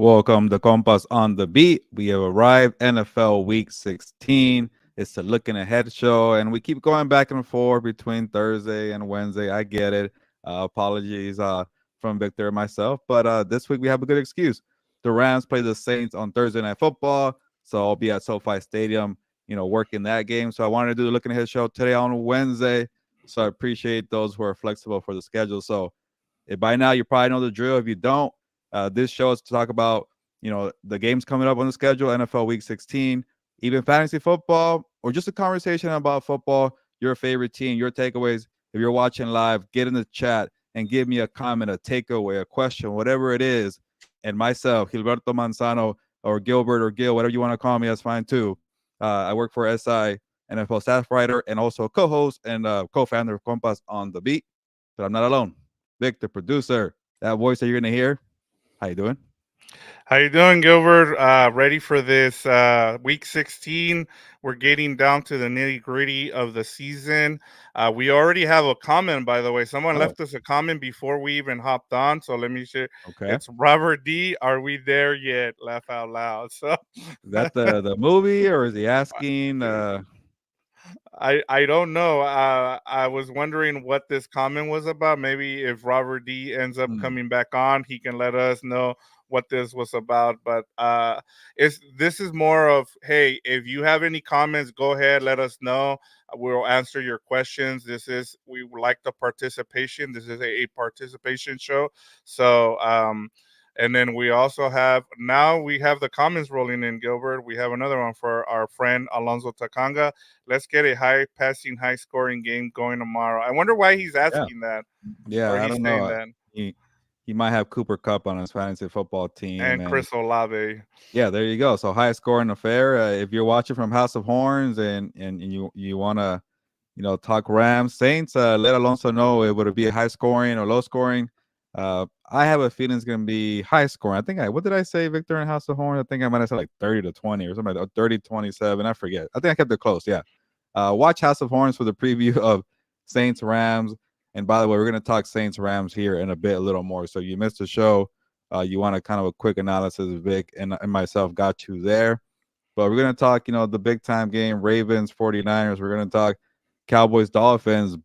Welcome to Compas on the Beat. We have arrived NFL Week 16. It's a looking ahead show, and we keep going back and forth between Thursday and Wednesday. I get it. Apologies from Victor and myself, but this week we have a good excuse. The Rams play the Saints on Thursday Night Football, so I'll be at SoFi Stadium, working that game. So I wanted to do the looking ahead show today on Wednesday. So I appreciate those who are flexible for the schedule. So by now you probably know the drill. If you don't, this show is to talk about, the games coming up on the schedule, NFL Week 16, even fantasy football, or just a conversation about football, your favorite team, your takeaways. If you're watching live, get in the chat and give me a comment, a takeaway, a question, whatever it is. And myself, Gilberto Manzano, or Gilbert or Gil, whatever you want to call me, that's fine too. I work for SI, NFL staff writer, and also co-host and co-founder of Compas on the Beat. But I'm not alone. Victor, producer, that voice that you're gonna hear. How you doing? How you doing, Gilbert? Ready for this week 16? We're getting down to the nitty gritty of the season. We already have a comment, by the way. Someone Oh, left us a comment before we even hopped on, so let me share. okay. It's Robert D. Are we there yet? Laugh out loud. So Is that the movie, or is he asking? I don't know. I was wondering what this comment was about. Maybe if Robert D ends up Hmm, coming back on, he can let us know what this was about. But it's this is more of, hey, if you have any comments, go ahead, let us know. We'll answer your questions. We like the participation. This is a participation show. So and then we have the comments rolling in, Gilbert. We have another one for our friend Alonso Takanga. Let's get a high passing, high scoring game going tomorrow. I wonder why he's yeah, asking that, or yeah. I he's don't saying know. that. He he might have Cooper Cup on his fantasy football team, And and Chris Olave. yeah, there you go. So high scoring affair. If you're watching from House of Horns and you wanna talk Rams Saints, let Alonso know it would be a high scoring or low scoring. I have a feeling it's gonna be high scoring. I think what did I say, Victor in House of Horns? I think I might have said like 30-20 or something, like 30-27. I forget. I think I kept it close. Yeah. Watch House of Horns for the preview of Saints Rams. And by the way, we're gonna talk Saints Rams here in a bit, a little more. So you missed the show. You want a kind of a quick analysis. Vic and myself got you there. But we're going to talk, the big time game, Ravens, 49ers. We're going to talk Cowboys, Dolphins,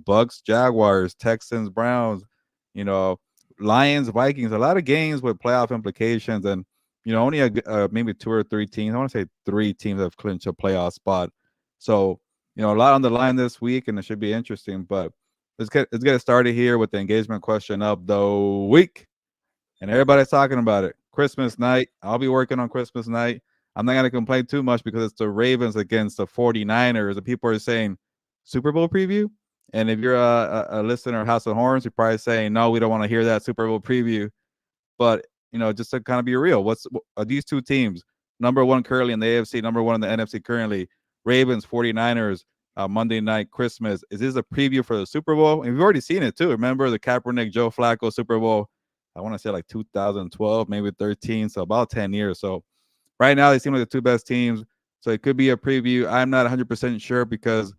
Bucks, Jaguars, Texans, Browns, you know, Lions, Vikings, a lot of games with playoff implications. And, only maybe two or three teams. I want to say three teams have clinched a playoff spot. So, a lot on the line this week, and it should be interesting. But let's get it started here with the engagement question of the week. And everybody's talking about it. Christmas night. I'll be working on Christmas night. I'm not going to complain too much because it's the Ravens against the 49ers. And people are saying Super Bowl preview. And if you're a listener of House of Horns, you're probably saying, no, we don't want to hear that Super Bowl preview. But, just to kind of be real, are these two teams, number one currently in the AFC, number one in the NFC currently, Ravens, 49ers, Monday night, Christmas. Is this a preview for the Super Bowl? And we've already seen it too. Remember the Kaepernick, Joe Flacco Super Bowl? I want to say like 2012, maybe 13, so about 10 years. So right now they seem like the two best teams. So it could be a preview. I'm not 100% sure because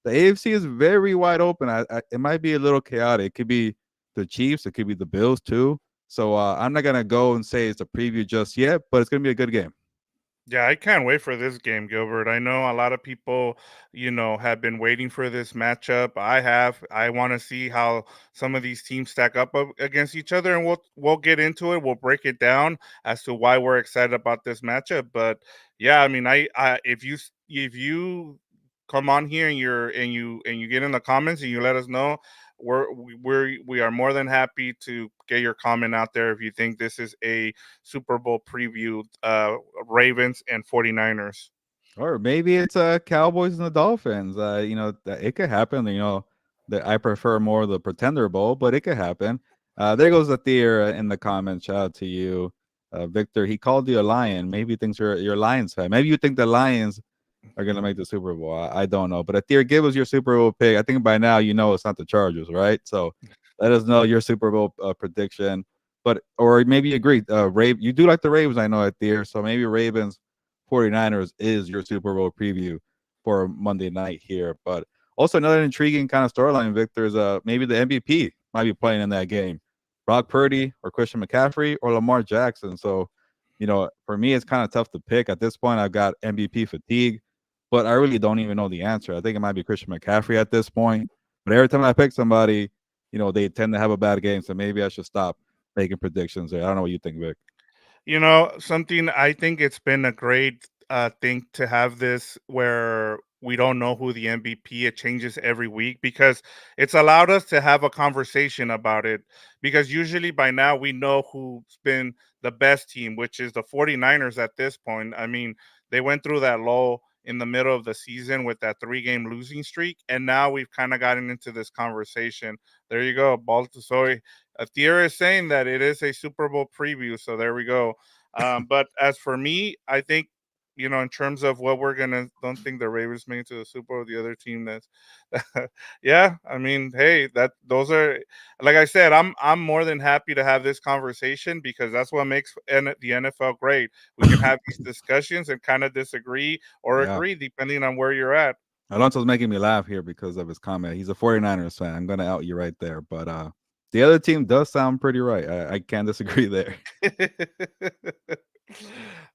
the AFC is very wide open. It might be a little chaotic. It could be the Chiefs. It could be the Bills too. So I'm not gonna go and say it's a preview just yet, but it's gonna be a good game. Yeah, I can't wait for this game, Gilbert. I know a lot of people, have been waiting for this matchup. I have. I want to see how some of these teams stack up against each other, and we'll get into it. We'll break it down as to why we're excited about this matchup. But yeah, I mean, if you come on here and you get in the comments and you let us know, we are more than happy to get your comment out there if you think this is a Super Bowl preview, Ravens and 49ers. Or maybe it's Cowboys and the Dolphins. It could happen. That I prefer more the Pretender Bowl, but it could happen. There goes the Thea in the comments. Shout out to you, Victor. He called you a lion. Maybe he thinks you're a Lions fan. Maybe you think the Lions are gonna make the Super Bowl. I don't know. But Athir, give us your Super Bowl pick. I think by now you know it's not the Chargers, right? So let us know your Super Bowl prediction. But or maybe you agree. You do like the Ravens, I know, Athir. So maybe Ravens 49ers is your Super Bowl preview for Monday night here. But also another intriguing kind of storyline, Victor, is maybe the MVP might be playing in that game. Brock Purdy or Christian McCaffrey or Lamar Jackson. So, for me, it's kind of tough to pick. At this point, I've got MVP fatigue, but I really don't even know the answer. I think it might be Christian McCaffrey at this point. But every time I pick somebody, they tend to have a bad game. So maybe I should stop making predictions there. I don't know what you think, Vic. Something I think it's been a great thing to have this where we don't know who the MVP. It changes every week because it's allowed us to have a conversation about it. Because usually by now we know who's been the best team, which is the 49ers at this point. I mean, they went through that lull in the middle of the season with that 3-game losing streak. And now we've kind of gotten into this conversation. There you go. So Thierry is saying that it is a Super Bowl preview, so there we go. But as for me, I think in terms of what we're gonna, don't think the Ravens made it to the Super Bowl. The other team that's, yeah. I mean, hey, those are, like I said, I'm more than happy to have this conversation because that's what makes the NFL great. We can have these discussions and kind of disagree or Yeah. agree depending on where you're at. Alonso's making me laugh here because of his comment. He's a 49ers fan. I'm going to out you right there. But the other team does sound pretty right. I can't disagree there.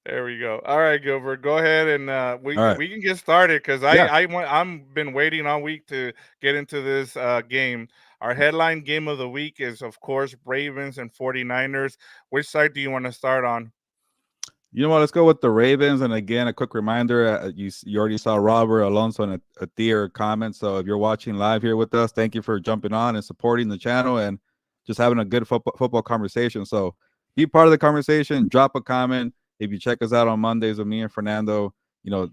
There we go. All right, Gilbert, go ahead and we All right. we can get started because Yeah. I'm been waiting all week to get into this game. Our headline game of the week is, of course, Ravens and 49ers. Which side do you want to start on? You know what? Let's go with the Ravens. And again, a quick reminder: you already saw Robert, Alonso, and a tier comment. So if you're watching live here with us, thank you for jumping on and supporting the channel and just having a good football conversation. So be part of the conversation. Drop a comment. If you check us out on Mondays with me and Fernando,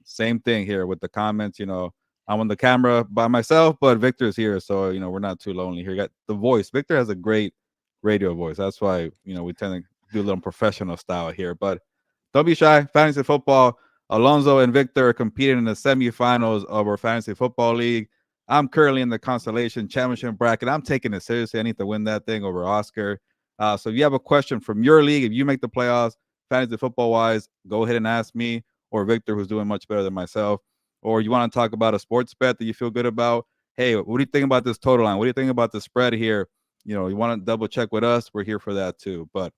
same thing here with the comments. I'm on the camera by myself, but Victor's here, so we're not too lonely here. Got the voice. Victor has a great radio voice. That's why we tend to do a little professional style here, but. Don't be shy. Fantasy football. Alonso and Victor are competing in the semifinals of our fantasy football league. I'm currently in the consolation championship bracket. I'm taking it seriously. I need to win that thing over Oscar. So if you have a question from your league, if you make the playoffs, fantasy football wise, go ahead and ask me or Victor, who's doing much better than myself. Or you want to talk about a sports bet that you feel good about? Hey, what do you think about this total line? What do you think about the spread here? You want to double check with us? We're here for that too. But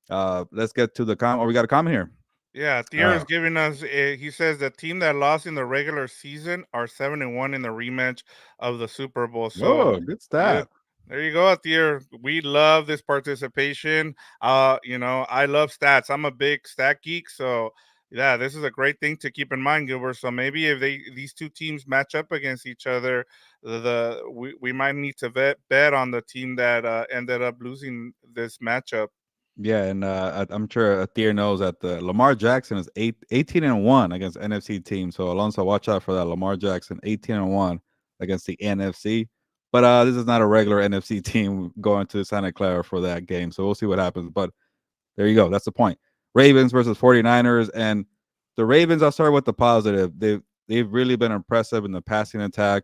let's get to the comment. Oh, we got a comment here. Yeah, Thier is giving us. He says the team that lost in the regular season are 7-1 in the rematch of the Super Bowl. So, Oh, good yeah, stat. there you go, Thier. We love this participation. I love stats. I'm a big stat geek, so yeah, this is a great thing to keep in mind, Gilbert. So maybe if these two teams match up against each other, we might need to bet on the team that ended up losing this matchup. Yeah, and I'm sure Athir knows that the Lamar Jackson is 18-1 against NFC teams. So Alonso, watch out for that. Lamar Jackson 18-1 against the NFC. But this is not a regular NFC team going to Santa Clara for that game. So we'll see what happens. But there you go. That's the point. Ravens versus 49ers. And the Ravens, I'll start with the positive. They've really been impressive in the passing attack.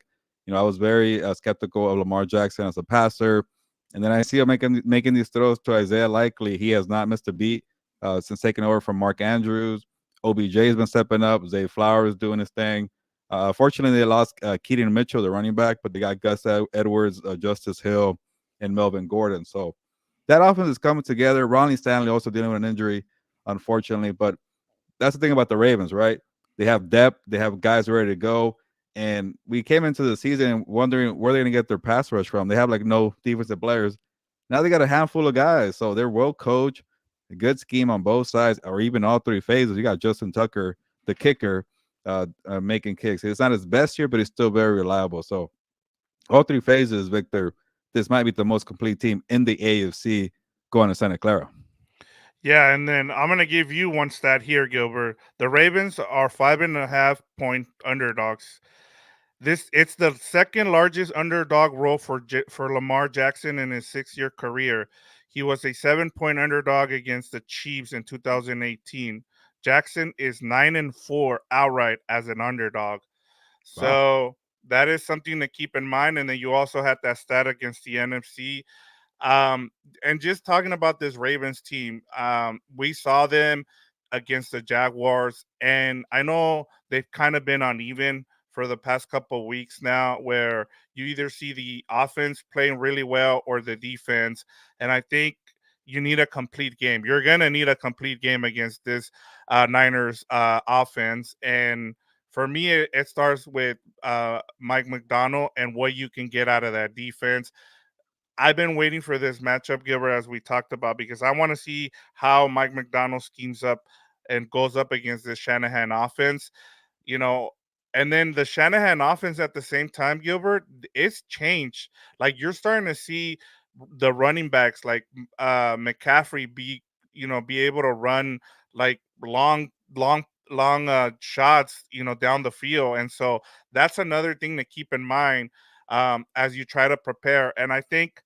I was very skeptical of Lamar Jackson as a passer. And then I see him making these throws to Isaiah Likely. He has not missed a beat since taking over from Mark Andrews. OBJ's been stepping up. Zay Flowers doing his thing. Fortunately, they lost Keaton Mitchell, the running back, but they got Gus Edwards, Justice Hill, and Melvin Gordon. So that offense is coming together. Ronnie Stanley also dealing with an injury, unfortunately. But that's the thing about the Ravens, right? They have depth. They have guys ready to go. And we came into the season wondering where they're going to get their pass rush from. They have like no defensive players. Now they got a handful of guys. So they're well coached, a good scheme on both sides, or even all three phases. You got Justin Tucker, the kicker, making kicks. It's not his best year, but he's still very reliable. So all three phases, Victor, this might be the most complete team in the AFC going to Santa Clara. Yeah, and then I'm gonna give you one stat here, Gilbert. The Ravens are 5.5 point underdogs. It's the second largest underdog role for Lamar Jackson in his 6-year career. He was a 7 point underdog against the Chiefs in 2018. Jackson is 9-4 outright as an underdog. Wow. So that is something to keep in mind. And then you also had that stat against the NFC. Um, and just talking about this Ravens team, we saw them against the Jaguars, and I know they've kind of been uneven for the past couple of weeks now, where you either see the offense playing really well or the defense. And I think you need a complete game. You're gonna need a complete game against this Niners offense, and for me, it starts with Mike McDonald and what you can get out of that defense. I've been waiting for this matchup, Gilbert, as we talked about, because I want to see how Mike McDonald schemes up and goes up against this Shanahan offense, you know. And then the Shanahan offense at the same time, Gilbert, it's changed. Like you're starting to see the running backs like McCaffrey be able to run like long shots, down the field. And so that's another thing to keep in mind as you try to prepare. And I think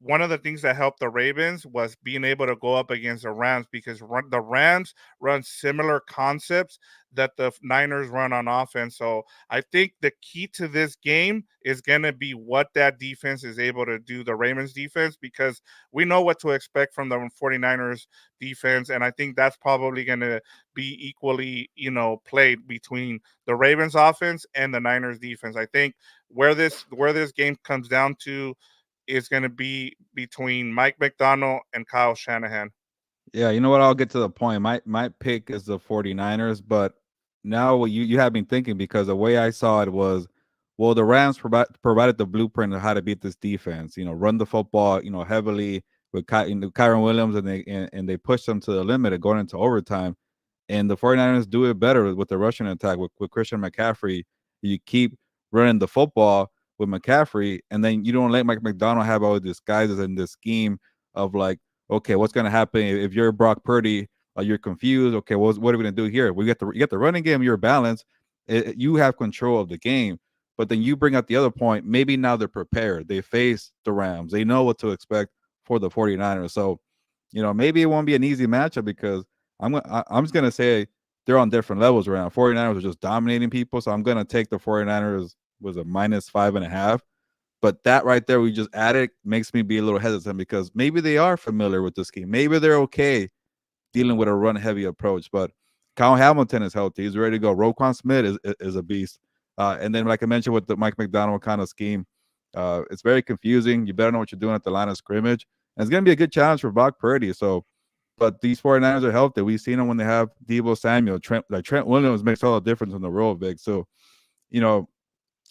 one of the things that helped the Ravens was being able to go up against the Rams because the Rams run similar concepts that the Niners run on offense. So I think the key to this game is going to be what that defense is able to do, the Ravens defense, because we know what to expect from the 49ers defense. And I think that's probably going to be equally, played between the Ravens offense and the Niners defense. I think where this game comes down to is going to be between Mike McDonald and Kyle Shanahan. Yeah, you know what? I'll get to the point. My pick is the 49ers, but now what you have me thinking because the way I saw it was, well, the Rams provided the blueprint of how to beat this defense. Run the football, heavily with Kyron Williams, and they push them to the limit of going into overtime. And the 49ers do it better with the rushing attack with Christian McCaffrey. You keep running the football with McCaffrey, and then you don't let Mike McDonald have all the disguises and this scheme of like, okay, what's going to happen if you're Brock Purdy? You're confused. Okay, what are we going to do here? You get the running game. You're balanced. You have control of the game. But then you bring out the other point. Maybe now they're prepared. They face the Rams. They know what to expect for the 49ers. So, maybe it won't be an easy matchup because I'm just gonna say they're on different levels right now. 49ers are just dominating people, so I'm gonna take the 49ers was a -5.5. But that right there, we just added, makes me be a little hesitant because maybe they are familiar with the scheme. Maybe they're okay dealing with a run heavy approach. But Kyle Hamilton is healthy; he's ready to go. Roquan Smith is a beast. And then, like I mentioned, with the Mike McDonald kind of scheme, it's very confusing. You better know what you're doing at the line of scrimmage, and it's gonna be a good challenge for Brock Purdy. So but these 49ers are healthy. We've seen them when they have Deebo Samuel. Trent Williams makes all the difference in the role, Vic. So, you know,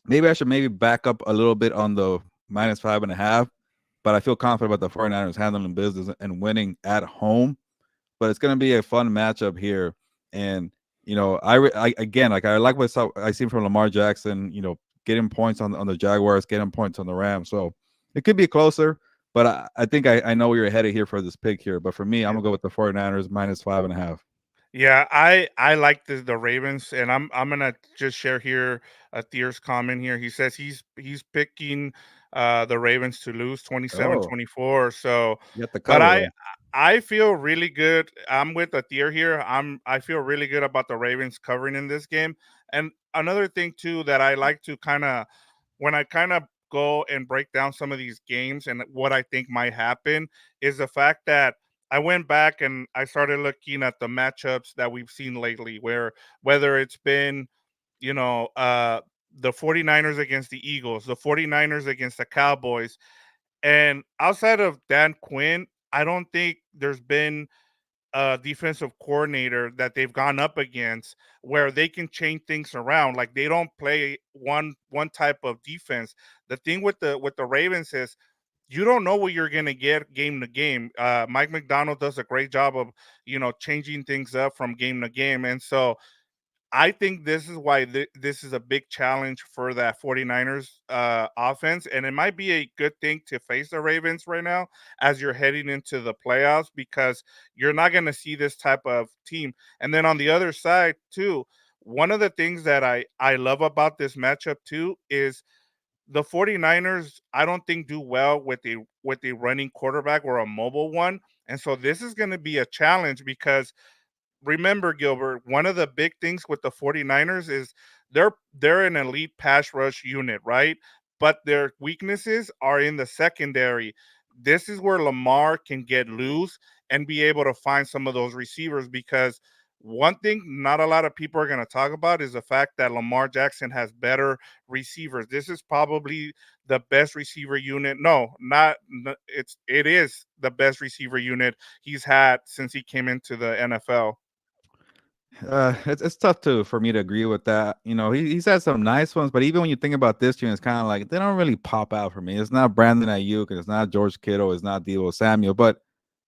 maybe I should back up a little bit on the -5.5, but I feel confident about the 49ers handling business and winning at home. But it's going to be a fun matchup here. And, again, like I like what I see from Lamar Jackson, getting points on the Jaguars, getting points on the Rams. So it could be closer. But I think I know where you're headed here for this pick here. But for me, I'm Yeah. gonna go with the 49ers -5.5. Yeah, I like the Ravens, and I'm gonna just share here a Thier's comment here. He says he's picking the Ravens to lose Oh, 27-24. So, you got the but cover I feel really good. I'm with the Thier here. I feel really good about the Ravens covering in this game. And another thing too that I like to kind of when I kind of go and break down some of these games and what I think might happen is the fact that I went back and I started looking at the matchups that we've seen lately, where whether it's been, you know, the 49ers against the Eagles, the 49ers against the Cowboys. And outside of Dan Quinn, I don't think there's been a defensive coordinator that they've gone up against where they can change things around. Like they don't play one type of defense. The thing with the Ravens is you don't know what you're going to get game to game. Mike McDonald does a great job of, changing things up from game to game. And so I think this is why this is a big challenge for that 49ers offense. And it might be a good thing to face the Ravens right now as you're heading into the playoffs because you're not going to see this type of team. And then on the other side, too, one of the things that I love about this matchup, too, is the 49ers, I don't think do well with a running quarterback or a mobile one. And so this is going to be a challenge because remember, Gilbert, one of the big things with the 49ers is they're an elite pass rush unit, right? But their weaknesses are in the secondary. This is where Lamar can get loose and be able to find some of those receivers because One thing not a lot of people are going to talk about is the fact that Lamar Jackson has better receivers. This is probably the best receiver unit. No, not it is the best receiver unit he's had since he came into the NFL. It's tough to for me to agree with that. You know, he's had some nice ones, but even when you think about this year, it's kind of like they don't really pop out for me. It's not Brandon Ayuk, and it's not George Kittle, it's not Deebo Samuel, but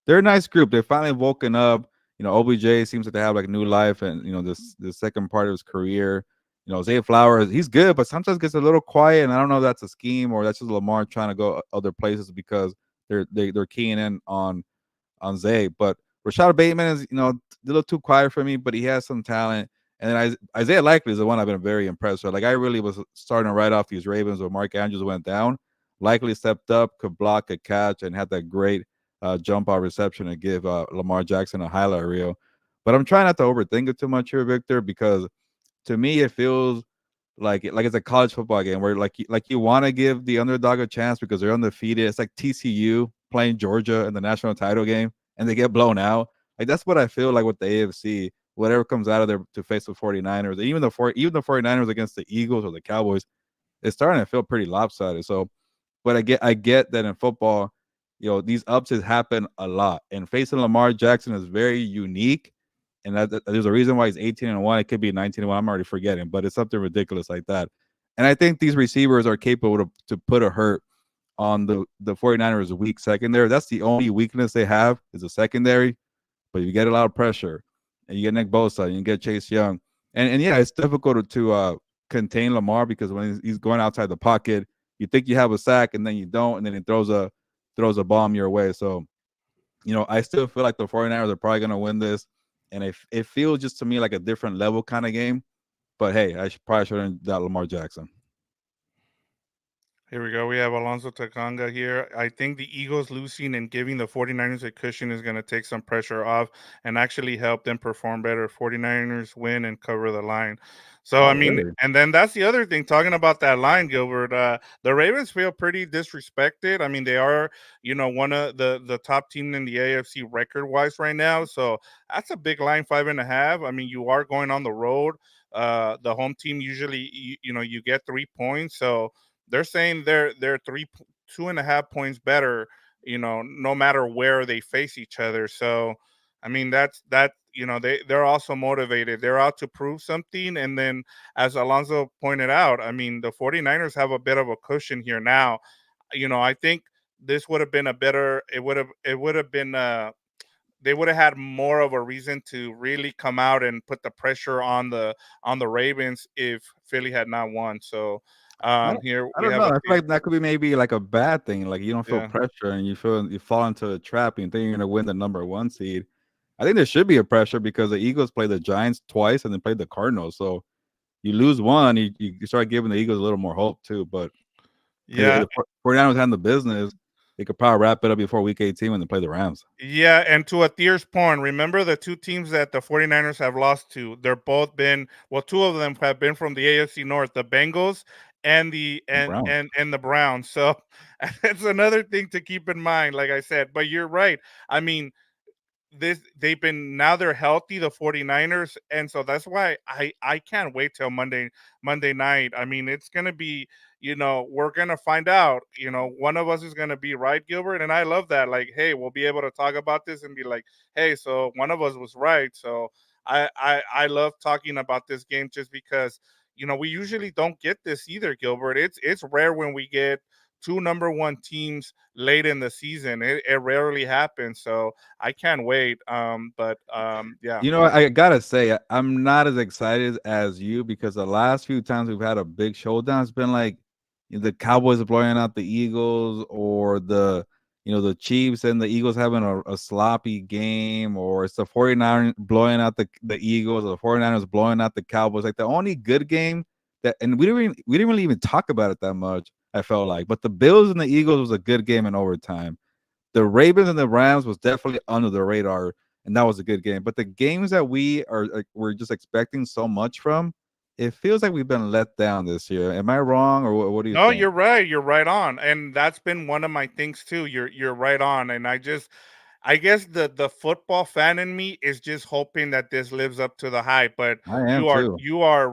they're a nice group. They're finally woken up. You know, OBJ seems like they have like new life, and you know, this second part of his career. You know, Zay Flowers, he's good, but sometimes gets a little quiet, and I don't know if that's a scheme or that's just Lamar trying to go other places because they're keying in on Zay. But Rashad Bateman is, you know, a little too quiet for me, but he has some talent. And then Isaiah Likely is the one I've been very impressed with. Like I really was starting to write off these Ravens when Mark Andrews went down. Likely stepped up, could block a catch, and had that great jump out reception to give Lamar Jackson a highlight reel. But I'm trying not to overthink it too much here, Victor, because to me it feels like it's a college football game where like you want to give the underdog a chance because they're undefeated. It's like TCU playing Georgia in the national title game and they get blown out. Like that's what I feel like with the AFC. Whatever comes out of there to face the 49ers, even the 49ers against the Eagles or the Cowboys, it's starting to feel pretty lopsided. So, but I get that in football, you know, these upsets happen a lot. And facing Lamar Jackson is very unique. And there's a reason why he's 18-1. It could be 19-1. I'm already forgetting, but it's something ridiculous like that. And I think these receivers are capable to put a hurt on the 49ers weak secondary. That's the only weakness they have is a secondary, but you get a lot of pressure and you get Nick Bosa and you get Chase Young. And yeah, it's difficult to contain Lamar because when he's going outside the pocket, you think you have a sack and then you don't, and then he throws a bomb your way. So, you know, I still feel like the 49ers are probably gonna win this. And it feels just to me like a different level kind of game. But hey, probably shouldn't doubt Lamar Jackson. Here we go. We have Alonso Takanga here. I think the Eagles losing and giving the 49ers a cushion is going to take some pressure off and actually help them perform better. 49ers win and cover the line. So, I Oh, mean, really? and then that's the other thing, talking about that line, Gilbert. The Ravens feel pretty disrespected. I mean, they are, one of the top team in the AFC record wise right now. So that's a big line, 5.5. I mean, you are going on the road. The home team usually, you get 3 points. So, they're saying they're 2.5 points better, no matter where they face each other. So, I mean, they're also motivated. They're out to prove something. And then, as Alonso pointed out, I mean, the 49ers have a bit of a cushion here now. I think this would have been a better. It would have been. They would have had more of a reason to really come out and put the pressure on the Ravens if Philly had not won. So I don't, here I we don't have know. a I feel team. like that could be maybe like a bad thing. Like you don't feel Yeah. pressure and you fall into a trap and you think you're gonna win the number one seed. I think there should be a pressure because the Eagles played the Giants twice and then played the Cardinals. So you lose one, you start giving the Eagles a little more hope too. But if Yeah. the 49ers had the business, they could probably wrap it up before week 18 when they play the Rams. Yeah, and to Athir's point, remember the two teams that the 49ers have lost to? They're both been, well, two of them have been from the AFC North, the Bengals and the The and Browns. and and the Browns. So it's another thing to keep in mind, like I said. But you're right. I mean, they've been, now they're healthy, the 49ers, and so that's why I can't wait till Monday night. I mean, it's going to be, we're going to find out, one of us is going to be right, Gilbert, and I love that. Like, hey, we'll be able to talk about this and be like, hey, so one of us was right. So I love talking about this game just because, we usually don't get this either, Gilbert. It's rare when we get two number one teams late in the season. It rarely happens. So I can't wait. Yeah. You know, I gotta say, I'm not as excited as you because the last few times we've had a big showdown, it's been like the Cowboys are blowing out the Eagles, or the Chiefs and the Eagles having a sloppy game, or it's the 49ers blowing out the Eagles, or the 49ers blowing out the Cowboys. Like the only good game and we didn't really even talk about it that much, I felt like. But the Bills and the Eagles was a good game in overtime. The Ravens and the Rams was definitely under the radar, and that was a good game. But the games that we're just expecting so much from, it feels like we've been let down this year. Am I wrong, or what do you No, think? you're right. You're right on. And that's been one of my things too. You're right on. And I just I guess the football fan in me is just hoping that this lives up to the hype. But I am too. you are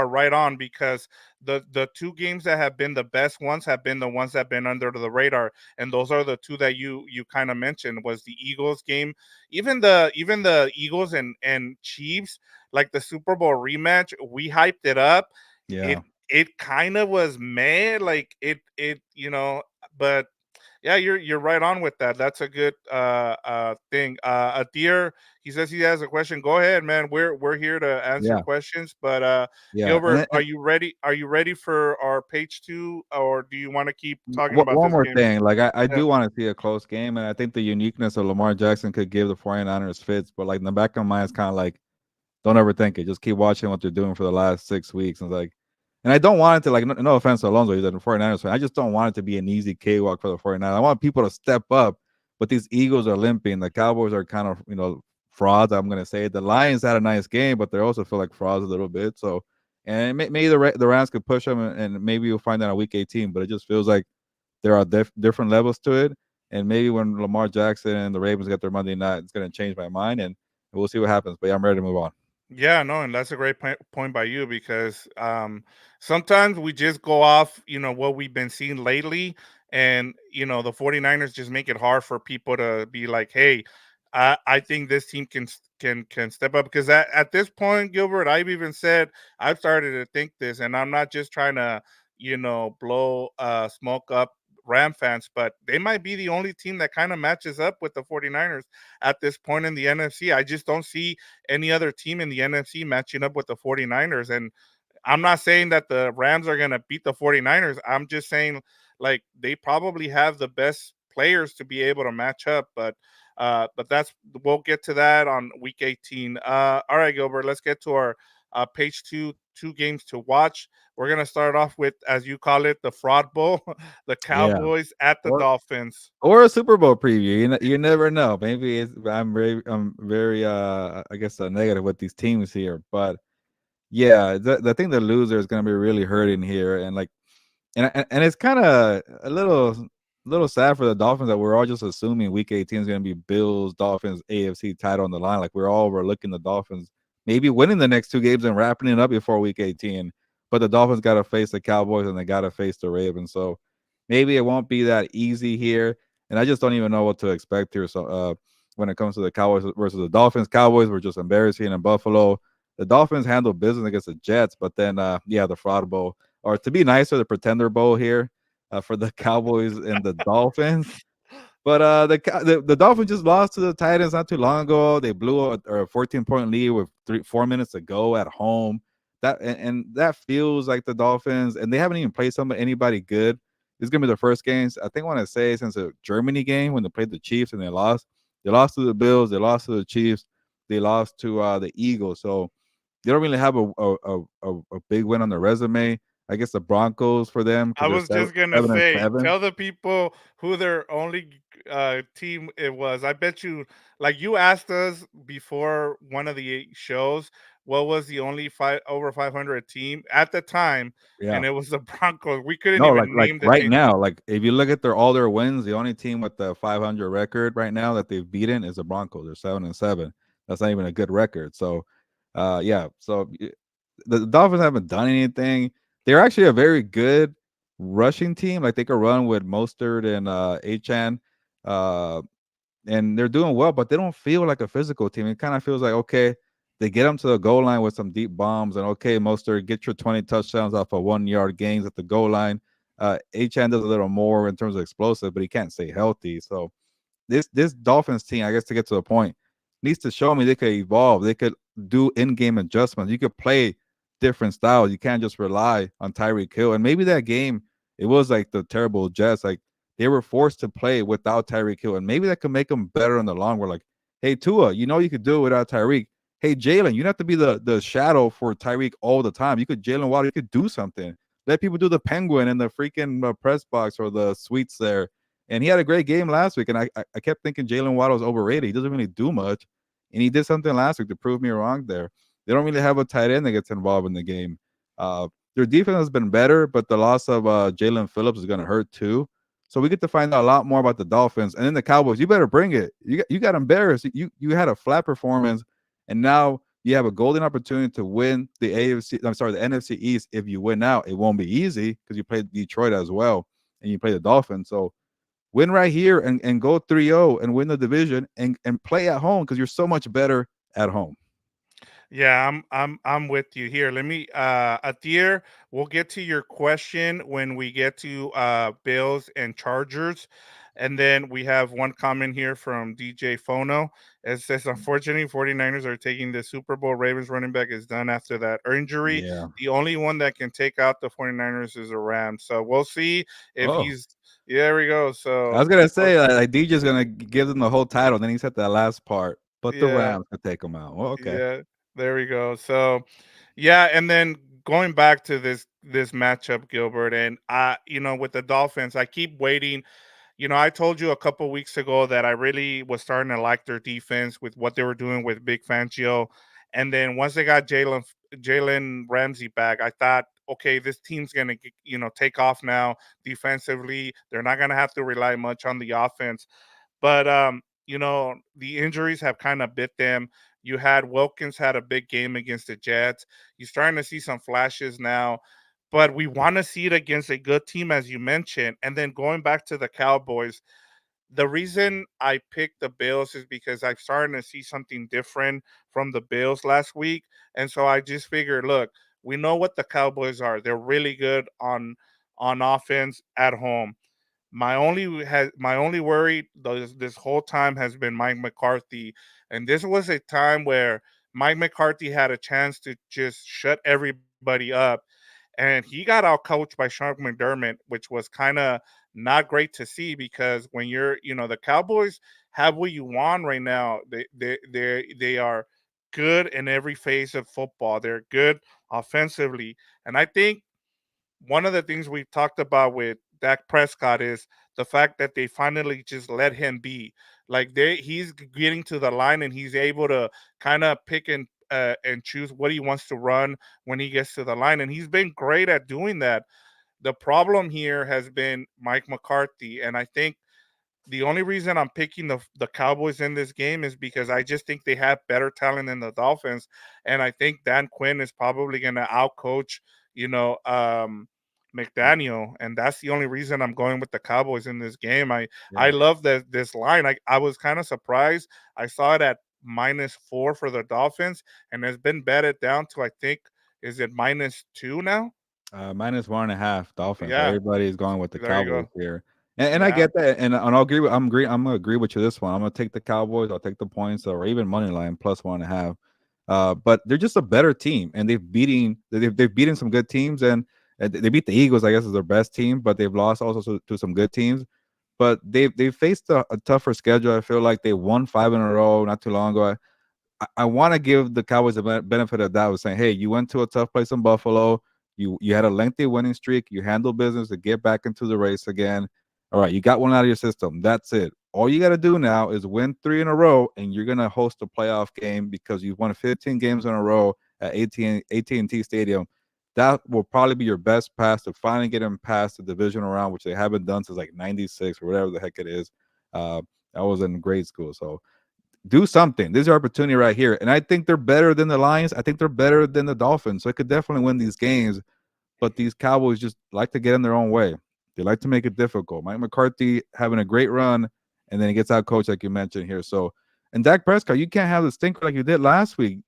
right on, because the two games that have been the best ones have been the ones that have been under the radar, and those are the two that you kind of mentioned, was the Eagles game, even the Eagles and Chiefs, like the Super Bowl rematch. We hyped it up. Yeah. It kind of was meh, like it but yeah, you're right on with that. That's a good thing. A deer, he says he has a question. Go ahead, man. We're here to answer Yeah. questions. But Yeah. Gilbert, are you ready? Are you ready for our page two, or do you want to keep talking about One this more game? thing, like I Yeah. do want to see a close game, and I think the uniqueness of Lamar Jackson could give the 49ers fits, but like in the back of my mind, it's kind of like, don't overthink it. Just keep watching what they're doing for the last 6 weeks. And like, and I don't want it to, like, no offense to Alonso, he's a 49ers fan. I just don't want it to be an easy cakewalk for the 49ers. I want people to step up, but these Eagles are limping. The Cowboys are kind of, frauds, I'm gonna say. The Lions had a nice game, but they also feel like frauds a little bit. So, and maybe the Rams could push them, and maybe you'll find that on week 18. But it just feels like there are different levels to it. And maybe when Lamar Jackson and the Ravens get their Monday night, it's gonna change my mind, and we'll see what happens. But yeah, I'm ready to move on. Yeah, no, and that's a great point by you, because sometimes we just go off, what we've been seeing lately, and the 49ers just make it hard for people to be like, "Hey, I think this team can step up." Because at this point, Gilbert, I've even said I've started to think this, and I'm not just trying to, blow smoke up Ram fans, but they might be the only team that kind of matches up with the 49ers at this point in the NFC. I just don't see any other team in the NFC matching up with the 49ers. And I'm not saying that the Rams are going to beat the 49ers. I'm just saying, like, they probably have the best players to be able to match up. But that's, we'll get to that on week 18. All right, Gilbert, let's get to our page two games to watch. We're going to start off with, as you call it, the fraud bowl, the Yeah. Cowboys at the Or Dolphins. or a Super Bowl preview. You never know. Maybe I'm very I guess negative with these teams here, but yeah, I think the loser is gonna be really hurting here, and like, and it's kind of a little sad for the Dolphins that we're all just assuming Week 18 is gonna be Bills Dolphins AFC title on the line. Like we're all overlooking the Dolphins maybe winning the next two games and wrapping it up before Week 18. But the Dolphins got to face the Cowboys and they got to face the Ravens. So maybe it won't be that easy here. And I just don't even know what to expect here. So when it comes to the Cowboys versus the Dolphins, Cowboys were just embarrassing in Buffalo. The Dolphins handled business against the Jets, but then yeah, the fraud bowl, or to be nicer, the pretender bowl here for the Cowboys and the Dolphins. But the Dolphins just lost to the Titans not too long ago. They blew a 14-point lead with 4 minutes to go at home. And that feels like the Dolphins, and they haven't even played anybody good. This is gonna be their first games. I think I want to say since the Germany game when they played the Chiefs and they lost. They lost to the Bills. They lost to the Chiefs. They lost to the Eagles. So they don't really have a big win on their resume. I guess the Broncos for them I because they're was seven, just gonna seven and say, seven. tell the people who their only team it was. I bet you, like you asked us before one of the shows, what was the only five over 500 team at the time, Yeah. and it was the Broncos. We couldn't No, like even like name the right team. now, like if you look at all their wins, the only team with the 500 record right now that they've beaten is the Broncos. They're 7-7. That's not even a good record. So, yeah. So the Dolphins haven't done anything. They're actually a very good rushing team. Like they could run with Mostert and Achan. Uh, and they're doing well, but they don't feel like a physical team. It kind of feels like, okay, they get them to the goal line with some deep bombs, and okay, Mostert, get your 20 touchdowns off of 1 yard gains at the goal line. Achan does a little more in terms of explosive, but he can't stay healthy. So this Dolphins team, I guess, to get to the point, needs to show me they could evolve. They could do in-game adjustments. You could play different styles. You can't just rely on Tyreek Hill. And maybe that game, it was like the terrible Jets. Like they were forced to play without Tyreek Hill, and maybe that could make them better in the long run. Like, hey Tua, you could do it without Tyreek. Hey Jalen, you don't have to be the shadow for Tyreek all the time. You could Jalen Waddle, you could do something. Let people do the penguin in the freaking press box or the suites there, and he had a great game last week. And I kept thinking Jalen Waddle's overrated. He doesn't really do much. And he did something last week to prove me wrong there. They don't really have a tight end that gets involved in the game. Their defense has been better, but the loss of Jalen Phillips is going to hurt too. So we get to find out a lot more about the Dolphins, and then the Cowboys. You better bring it. You got embarrassed. You had a flat performance, and now you have a golden opportunity to win the AFC. I'm sorry, the NFC East. If you win out, it won't be easy because you play Detroit as well, and you play the Dolphins. So win right here and go 3-0 and win the division and play at home because you're so much better at home. Yeah, I'm with you here. Let me Atir, we'll get to your question when we get to Bills and Chargers. And then we have one comment here from DJ Fono. It says, unfortunately, 49ers are taking the Super Bowl. Ravens running back is done after that injury. Yeah. The only one that can take out the 49ers is a Ram. So we'll see if Oh, he's, yeah, there we go. I So, was gonna well, say like DJ's gonna give them the whole title. Then he said that last part, but the yeah, Rams could take them out. Well, okay. yeah, there we go. So, yeah, and then going back to this matchup, Gilbert, and with the Dolphins, I keep waiting. I told you a couple weeks ago that I really was starting to like their defense with what they were doing with Big Fangio, and then once they got Jalen Ramsey back, I thought, okay, this team's gonna take off now defensively. They're not gonna have to rely much on the offense, but the injuries have kind of bit them. You had Wilkins had a big game against the Jets. You're starting to see some flashes now, but we want to see it against a good team, as you mentioned. And then going back to the Cowboys, the reason I picked the Bills is because I'm starting to see something different from the Bills last week. And so I just figured, look, we know what the Cowboys are. They're really good on offense at home. My only worry this whole time has been Mike McCarthy, and this was a time where Mike McCarthy had a chance to just shut everybody up, and he got out coached by Sean McDermott, which was kind of not great to see because when the Cowboys have what you want right now. They are good in every phase of football. They're good offensively, and I think one of the things we've talked about with Dak Prescott is the fact that they finally just let him be. Like he's getting to the line and he's able to kind of pick and choose what he wants to run when he gets to the line, and he's been great at doing that. The problem here has been Mike McCarthy, and I think the only reason I'm picking the Cowboys in this game is because I just think they have better talent than the Dolphins, and I think Dan Quinn is probably going to outcoach, you know, um, McDaniel, and that's the only reason I'm going with the Cowboys in this game. I Yeah. love that this line. I was kind of surprised. I saw it at -4 for the Dolphins, and it's been betted down to I think is it -2 now? -1.5 Dolphins. Yeah, Everybody is going with the there you Cowboys go. here, and I Yeah. get that, and I'm gonna agree with you this one. I'm gonna take the Cowboys. I'll take the points or even money line +1.5. But they're just a better team, and they've beaten some good teams, and they beat the Eagles. I guess is their best team, but they've lost also to some good teams. But they've faced a tougher schedule. I feel like they won 5 in a row not too long ago. I want to give the Cowboys the benefit of that, was saying, hey, you went to a tough place in Buffalo. You had a lengthy winning streak. You handled business to get back into the race again. All right, you got one out of your system. That's it. All you got to do now is win 3 in a row, and you're gonna host a playoff game because you've won 15 games in a row at AT&T Stadium. That will probably be your best pass to finally get them past the divisional round, which they haven't done since like '96 or whatever the heck it is. Uh, I was in grade school, so do something. This is your opportunity right here. And I think they're better than the Lions. I think they're better than the Dolphins. So I could definitely win these games. But these Cowboys just like to get in their own way. They like to make it difficult. Mike McCarthy having a great run, and then he gets out coached, like you mentioned here. So, and Dak Prescott, you can't have the stinker like you did last week.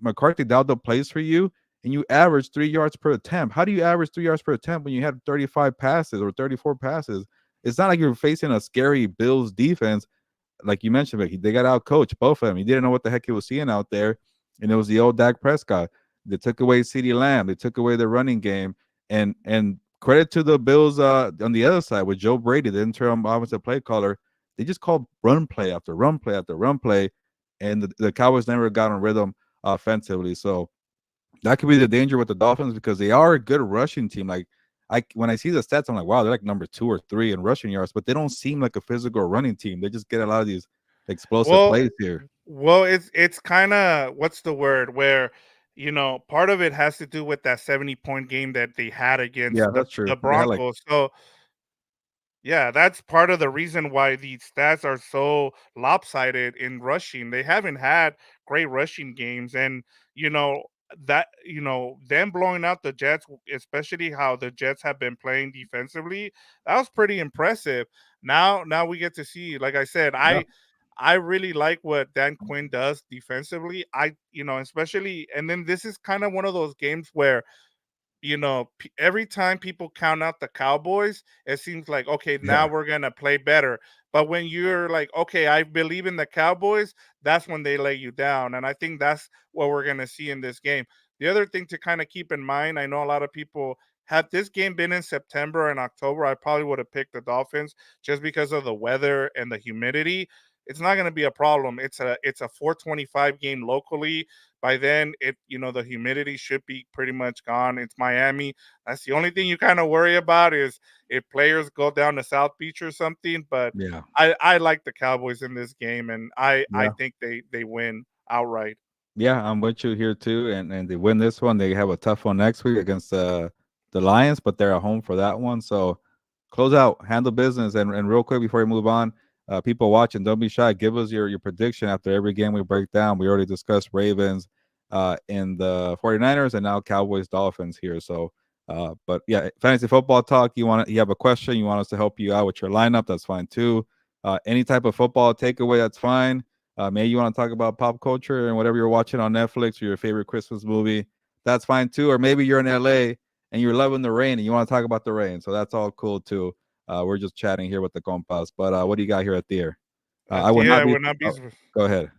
McCarthy dialed up plays for you, and you average 3 yards per attempt. How do you average 3 yards per attempt when you had 35 passes or 34 passes? It's not like you're facing a scary Bills defense like you mentioned, but they got out coached, both of them. He didn't know what the heck he was seeing out there. And it was the old Dak Prescott. They took away CeeDee Lamb, they took away the running game. And credit to the Bills on the other side with Joe Brady, the interim offensive play caller. They just called run play after run play after run play. And the Cowboys never got on rhythm offensively. So that could be the danger with the Dolphins because they are a good rushing team. Like when I see the stats, I'm like, wow, they're like number 2 or 3 in rushing yards, but they don't seem like a physical running team. They just get a lot of these explosive Well, plays here. it's kind of what's the word where part of it has to do with that 70-point game that they had Yeah, against the that's true. the They had like Broncos. So Yeah, that's part of the reason why these stats are so lopsided in rushing. They haven't had great rushing games, and you know them blowing out the Jets, especially how the Jets have been playing defensively. That was pretty impressive. Now we get to see. Like I said, Yeah, I really like what Dan Quinn does defensively. Especially, and then this is kind of one of those games where every time people count out the Cowboys, it seems like, okay, now yeah, we're going to play better. But when you're like, okay, I believe in the Cowboys, that's when they lay you down. And I think that's what we're going to see in this game. The other thing to kind of keep in mind, I know a lot of people, had this game been in September and October, I probably would have picked the Dolphins just because of the weather and the humidity. It's not going to be a problem. It's a 425 game locally. By then, the humidity should be pretty much gone. It's Miami. That's the only thing you kind of worry about is if players go down to South Beach or something. But yeah. I like the Cowboys in this game, and I Yeah. think they win outright. Yeah, I'm with you here too. And they win this one. They have a tough one next week against the Lions, but they're at home for that one. So close out, handle business, and real quick before we move on, people watching, don't be shy. Give us your prediction after every game we break down. We already discussed Ravens, in the 49ers, and now Cowboys Dolphins here. So but yeah, fantasy football talk. You have a question, you want us to help you out with your lineup, that's fine too. Any type of football takeaway, that's fine. Maybe you want to talk about pop culture and whatever you're watching on Netflix or your favorite Christmas movie. That's fine too. Or maybe you're in LA and you're loving the rain and you want to talk about the rain. So that's all cool too. We're just chatting here with the compas. But what do you got here at the air? I would Yeah, not I be. would not be. Oh, go ahead.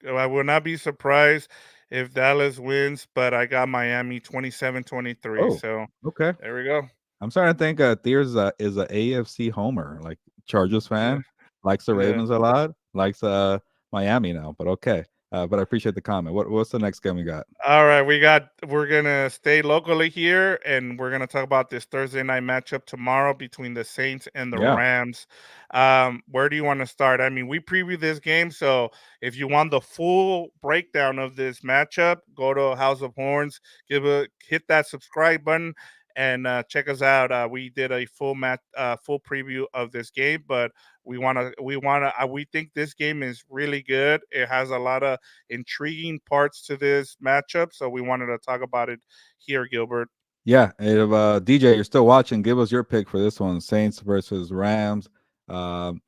I would not be surprised if Dallas wins, but I got Miami 27-23. Oh, So okay. there we go. I'm starting to think Thier's is a AFC homer, like Chargers Yeah, fan, likes the yeah. Ravens a lot, likes Miami now. But okay. But I appreciate the comment. What's the next game we got? All right, we're gonna stay locally here, and we're gonna talk about this Thursday night matchup tomorrow between the Saints and the Yeah. Rams. Where do you want to start? I mean, we previewed this game, so if you want the full breakdown of this matchup, go to House of Horns, hit that subscribe button, and check us out. We did a full preview of this game, but we think this game is really good. It has a lot of intriguing parts to this matchup. So we wanted to talk about it here, Gilbert. Yeah, if DJ, you're still watching, give us your pick for this one: Saints versus Rams. Um,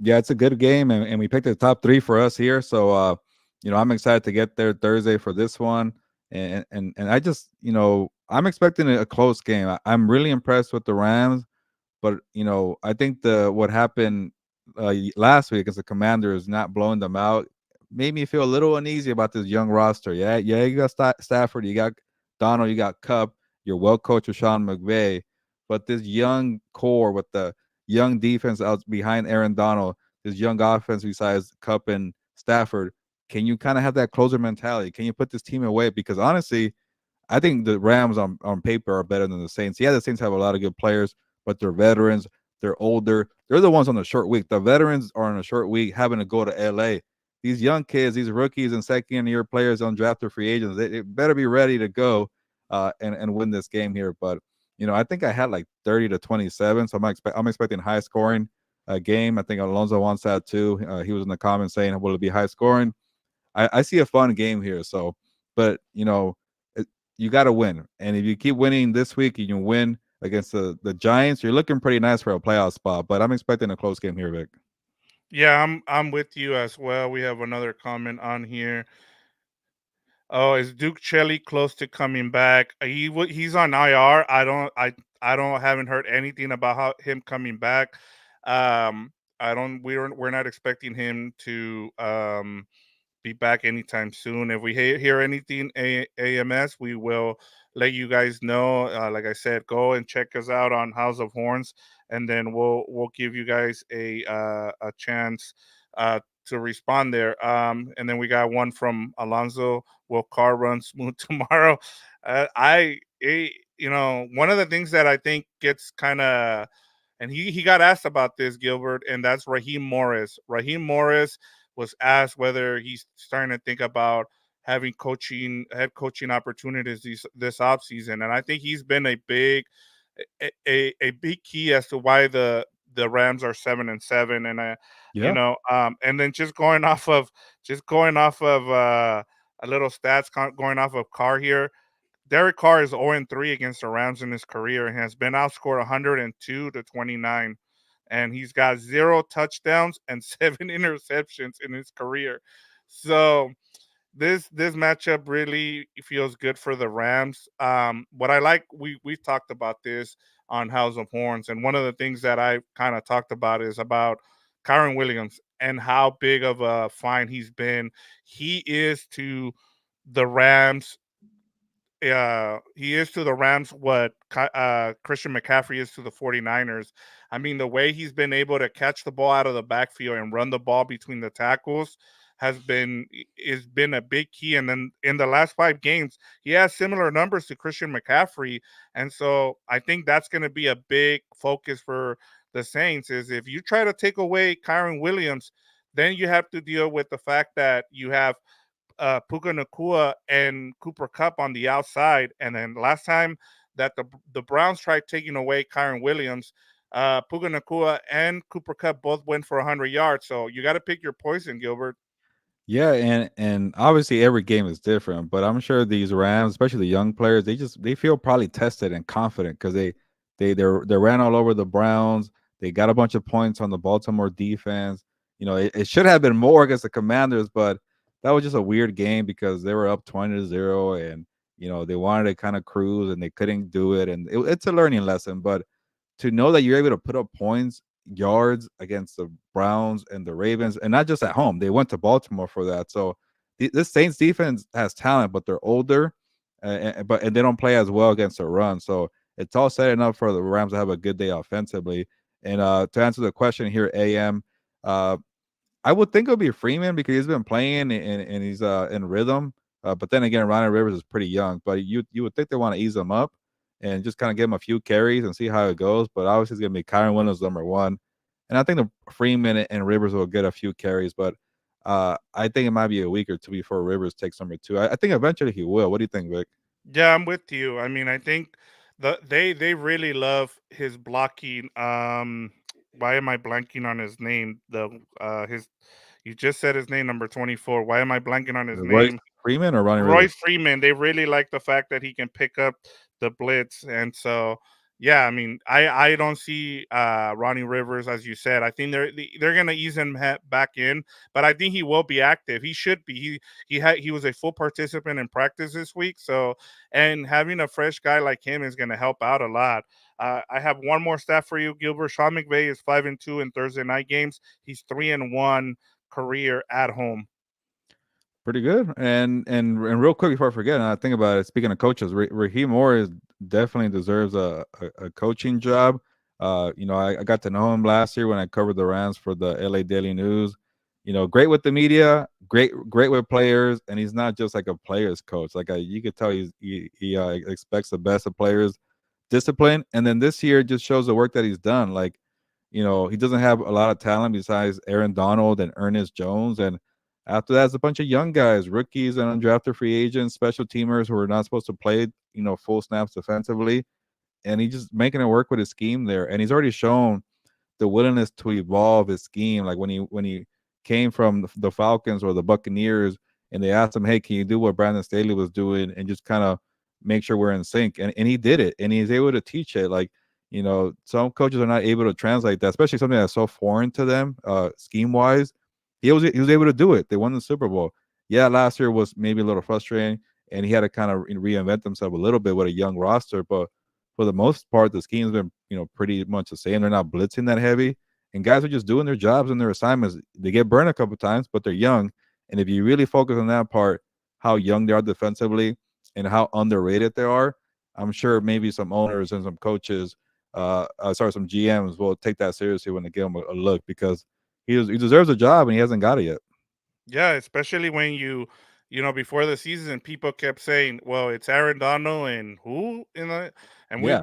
yeah, it's a good game, and we picked the top three for us here. So, I'm excited to get there Thursday for this one, and I just, I'm expecting a close game. I'm really impressed with the Rams. But I think the what happened last week as the Commanders not blowing them out made me feel a little uneasy about this young roster. Yeah, yeah, you got Stafford, you got Donald, you got Cup, you're well coached with Sean McVay, but this young core with the young defense out behind Aaron Donald, this young offense besides Cup and Stafford, can you kind of have that closer mentality? Can you put this team away? Because honestly, I think the Rams on paper are better than the Saints. Yeah, the Saints have a lot of good players, but they're veterans. They're older. They're the ones on the short week. The veterans are on a short week having to go to LA. These young kids, these rookies and second year players, undrafted free agents, they better be ready to go and win this game here. But I think I had like 30-27, so I'm expecting high scoring game. I think Alonso wants that too. He was in the comments saying, "Will it be high scoring?" I see a fun game here. So, but you got to win, and if you keep winning this week, you can win against the Giants. You're looking pretty nice for a playoff spot. But I'm expecting a close game here, Vic. Yeah, I'm with you as well. We have another comment on here. Oh, is Duke Shelley close to coming back? He's on IR. I don't haven't heard anything about him coming back. I don't we're not expecting him to be back anytime soon. If we hear anything AMS, we will let you guys know. Like I said, go and check us out on House of Horns, and then we'll give you guys a chance to respond there. And then we got one from Alonso. Will car run smooth tomorrow? One of the things that I think gets kind of, and he got asked about this, Gilbert, and that's Raheem Morris. Raheem Morris was asked whether he's starting to think about having head coaching opportunities this offseason. And I think he's been a big key as to why the Rams are 7-7, and Yeah. and then just going off of a little stats going off of Carr here. Derek Carr is 0-3 against the Rams in his career and has been outscored 102 to 29. And he's got 0 touchdowns and 7 interceptions in his career. So this matchup really feels good for the Rams. What I like, we've talked about this on House of Horns, and one of the things that I kind of talked about is about Kyron Williams and how big of a find he's been. He is to the Rams he is to the Rams what Christian McCaffrey is to the 49ers. I mean, the way he's been able to catch the ball out of the backfield and run the ball between the tackles has been a big key. And then in the last 5 games, he has similar numbers to Christian McCaffrey. And so I think that's going to be a big focus for the Saints is if you try to take away Kyron Williams, then you have to deal with the fact that you have Puka Nakua and Cooper Cup on the outside. And then last time that the Browns tried taking away Kyron Williams, Puka Nakua and Cooper Cup both went for 100 yards. So you got to pick your poison, Gilbert. Yeah, and obviously every game is different, but I'm sure these Rams, especially the young players, they feel probably tested and confident because they ran all over the Browns. They got a bunch of points on the Baltimore defense. It should have been more against the Commanders, but that was just a weird game because they were up 20-0, and they wanted to kind of cruise and they couldn't do it. And it's a learning lesson, but to know that you're able to put up points, yards against the Browns and the Ravens, and not just at home. They went to Baltimore for that. So this Saints defense has talent, but they're older, and they don't play as well against the run. So it's all setting up for the Rams to have a good day offensively. And to answer the question here, AM, uh, I would think it would be Freeman because he's been playing and he's in rhythm. But then again, Ronnie Rivers is pretty young. But you would think they want to ease him up and just kind of give him a few carries and see how it goes. But obviously, it's going to be Kyron Williams number one, and I think the Freeman and Rivers will get a few carries. But I think it might be a week or two before Rivers takes number two. I think eventually he will. What do you think, Vic? Yeah, I'm with you. I mean, I think they really love his blocking. Why am I blanking on his name? The his You just said his name, number 24. Why am I blanking on his Royce name? Freeman or Ronnie Roy Rivers? Freeman. They really like the fact that he can pick up the blitz, and so yeah, I mean, I don't see Ronnie Rivers as you said. I think they're gonna ease him back in, but I think he will be active. He should be. He was a full participant in practice this week, so and having a fresh guy like him is gonna help out a lot. I have one more stat for you, Gilbert. Sean McVay is 5-2 in Thursday night games. He's 3-1 career at home. Pretty good. And real quick before I forget, and I think about it. Speaking of coaches, Raheem Morris definitely deserves a coaching job. I got to know him last year when I covered the Rams for the LA Daily News. Great with the media, great with players, and he's not just like a players coach. Like you could tell he expects the best of players, discipline, and then this year just shows the work that he's done. Like he doesn't have a lot of talent besides Aaron Donald and Ernest Jones. And after that, it's a bunch of young guys, rookies and undrafted free agents, special teamers who are not supposed to play, full snaps defensively. And he's just making it work with his scheme there. And he's already shown the willingness to evolve his scheme. Like when he came from the Falcons or the Buccaneers, and they asked him, "Hey, can you do what Brandon Staley was doing and just kind of make sure we're in sync?" And he did it, and he's able to teach it. Like some coaches are not able to translate that, especially something that's so foreign to them, scheme wise. He was able to do it. They won the Super Bowl. Yeah, last year was maybe a little frustrating, and he had to kind of reinvent himself a little bit with a young roster, but for the most part, the scheme's been, pretty much the same. They're not blitzing that heavy, and guys are just doing their jobs and their assignments. They get burned a couple times, but they're young. And if you really focus on that part, how young they are defensively and how underrated they are, I'm sure maybe some owners and some coaches, some GMs will take that seriously when they give him a look because he deserves a job and he hasn't got it yet. Yeah, especially when before the season, people kept saying, "Well, it's Aaron Donald and who?" And Yeah,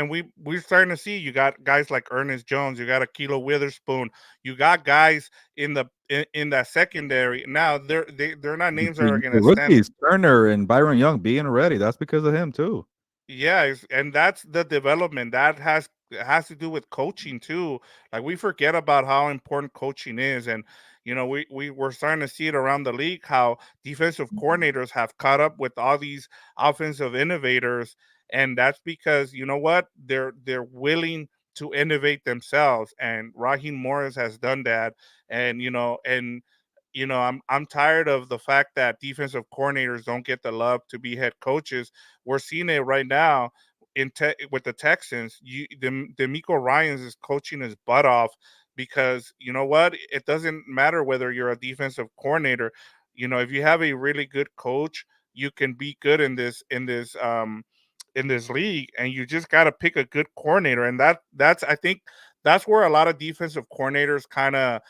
we're starting to see you got guys like Ernest Jones, you got Akilo Witherspoon, you got guys in that secondary. Now they're not names that are the gonna stand. rookies, Turner and Byron Young being ready. That's because of him too. Yeah, and that's the development that has it has to do with coaching too. Like we forget about how important coaching is, and we're starting to see it around the league how defensive coordinators have caught up with all these offensive innovators, and that's because you know what they're willing to innovate themselves, and Raheem Morris has done that, and I'm tired of the fact that defensive coordinators don't get the love to be head coaches. We're seeing it right now with the Texans. D'Amico Ryans is coaching his butt off because you know what? It doesn't matter whether you're a defensive coordinator. If you have a really good coach, you can be good in this league, and you just got to pick a good coordinator. And that's I think that's where a lot of defensive coordinators kind of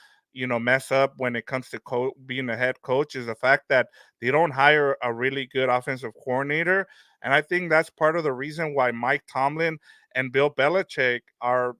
mess up when it comes to being a head coach, is the fact that they don't hire a really good offensive coordinator. And I think that's part of the reason why Mike Tomlin and Bill Belichick are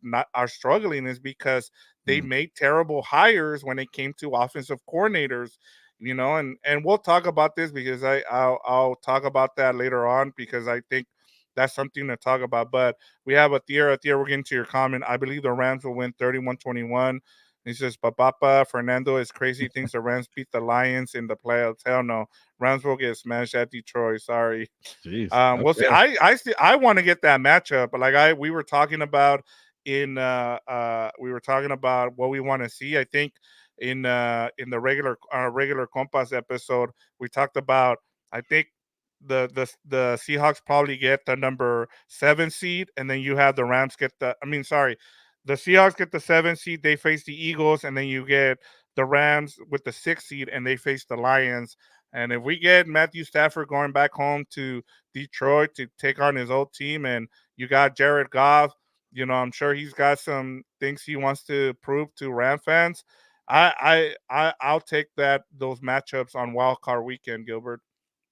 struggling, is because they Mm. made terrible hires when it came to offensive coordinators. And we'll talk about this because I'll talk about that later on, because I think that's something to talk about. But we have Athir. We're getting to your comment. I believe the Rams will win 31-21. He says, Papapa Fernando is crazy. Thinks the Rams beat the Lions in the playoffs. Hell no. Rams will get smashed at Detroit. Sorry. Jeez. We'll see. Okay. I want to get that matchup, but like we were talking about we were talking about what we want to see. I think in the regular Compas episode, we talked about, I think the Seahawks probably get the number 7 seed, and then you have the Rams get the Seahawks get the 7 seed, they face the Eagles, and then you get the Rams with the 6 seed, and they face the Lions. And if we get Matthew Stafford going back home to Detroit to take on his old team, and you got Jared Goff, I'm sure he's got some things he wants to prove to Ram fans. I'll take those matchups on Wild Card Weekend, Gilbert.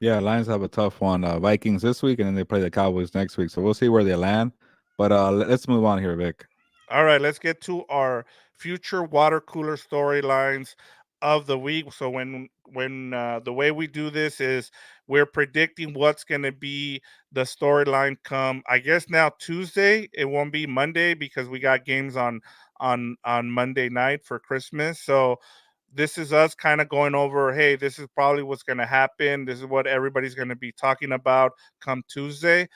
Yeah, Lions have a tough one. Vikings this week, and then they play the Cowboys next week. So we'll see where they land. But let's move on here, Vic. All right, let's get to our future water cooler storylines of the week. So when the way we do this is we're predicting what's going to be the storyline come, I guess now Tuesday. It won't be Monday because we got games on Monday night for Christmas. So this is us kind of going over, hey, this is probably what's going to happen. This is what everybody's going to be talking about come Tuesday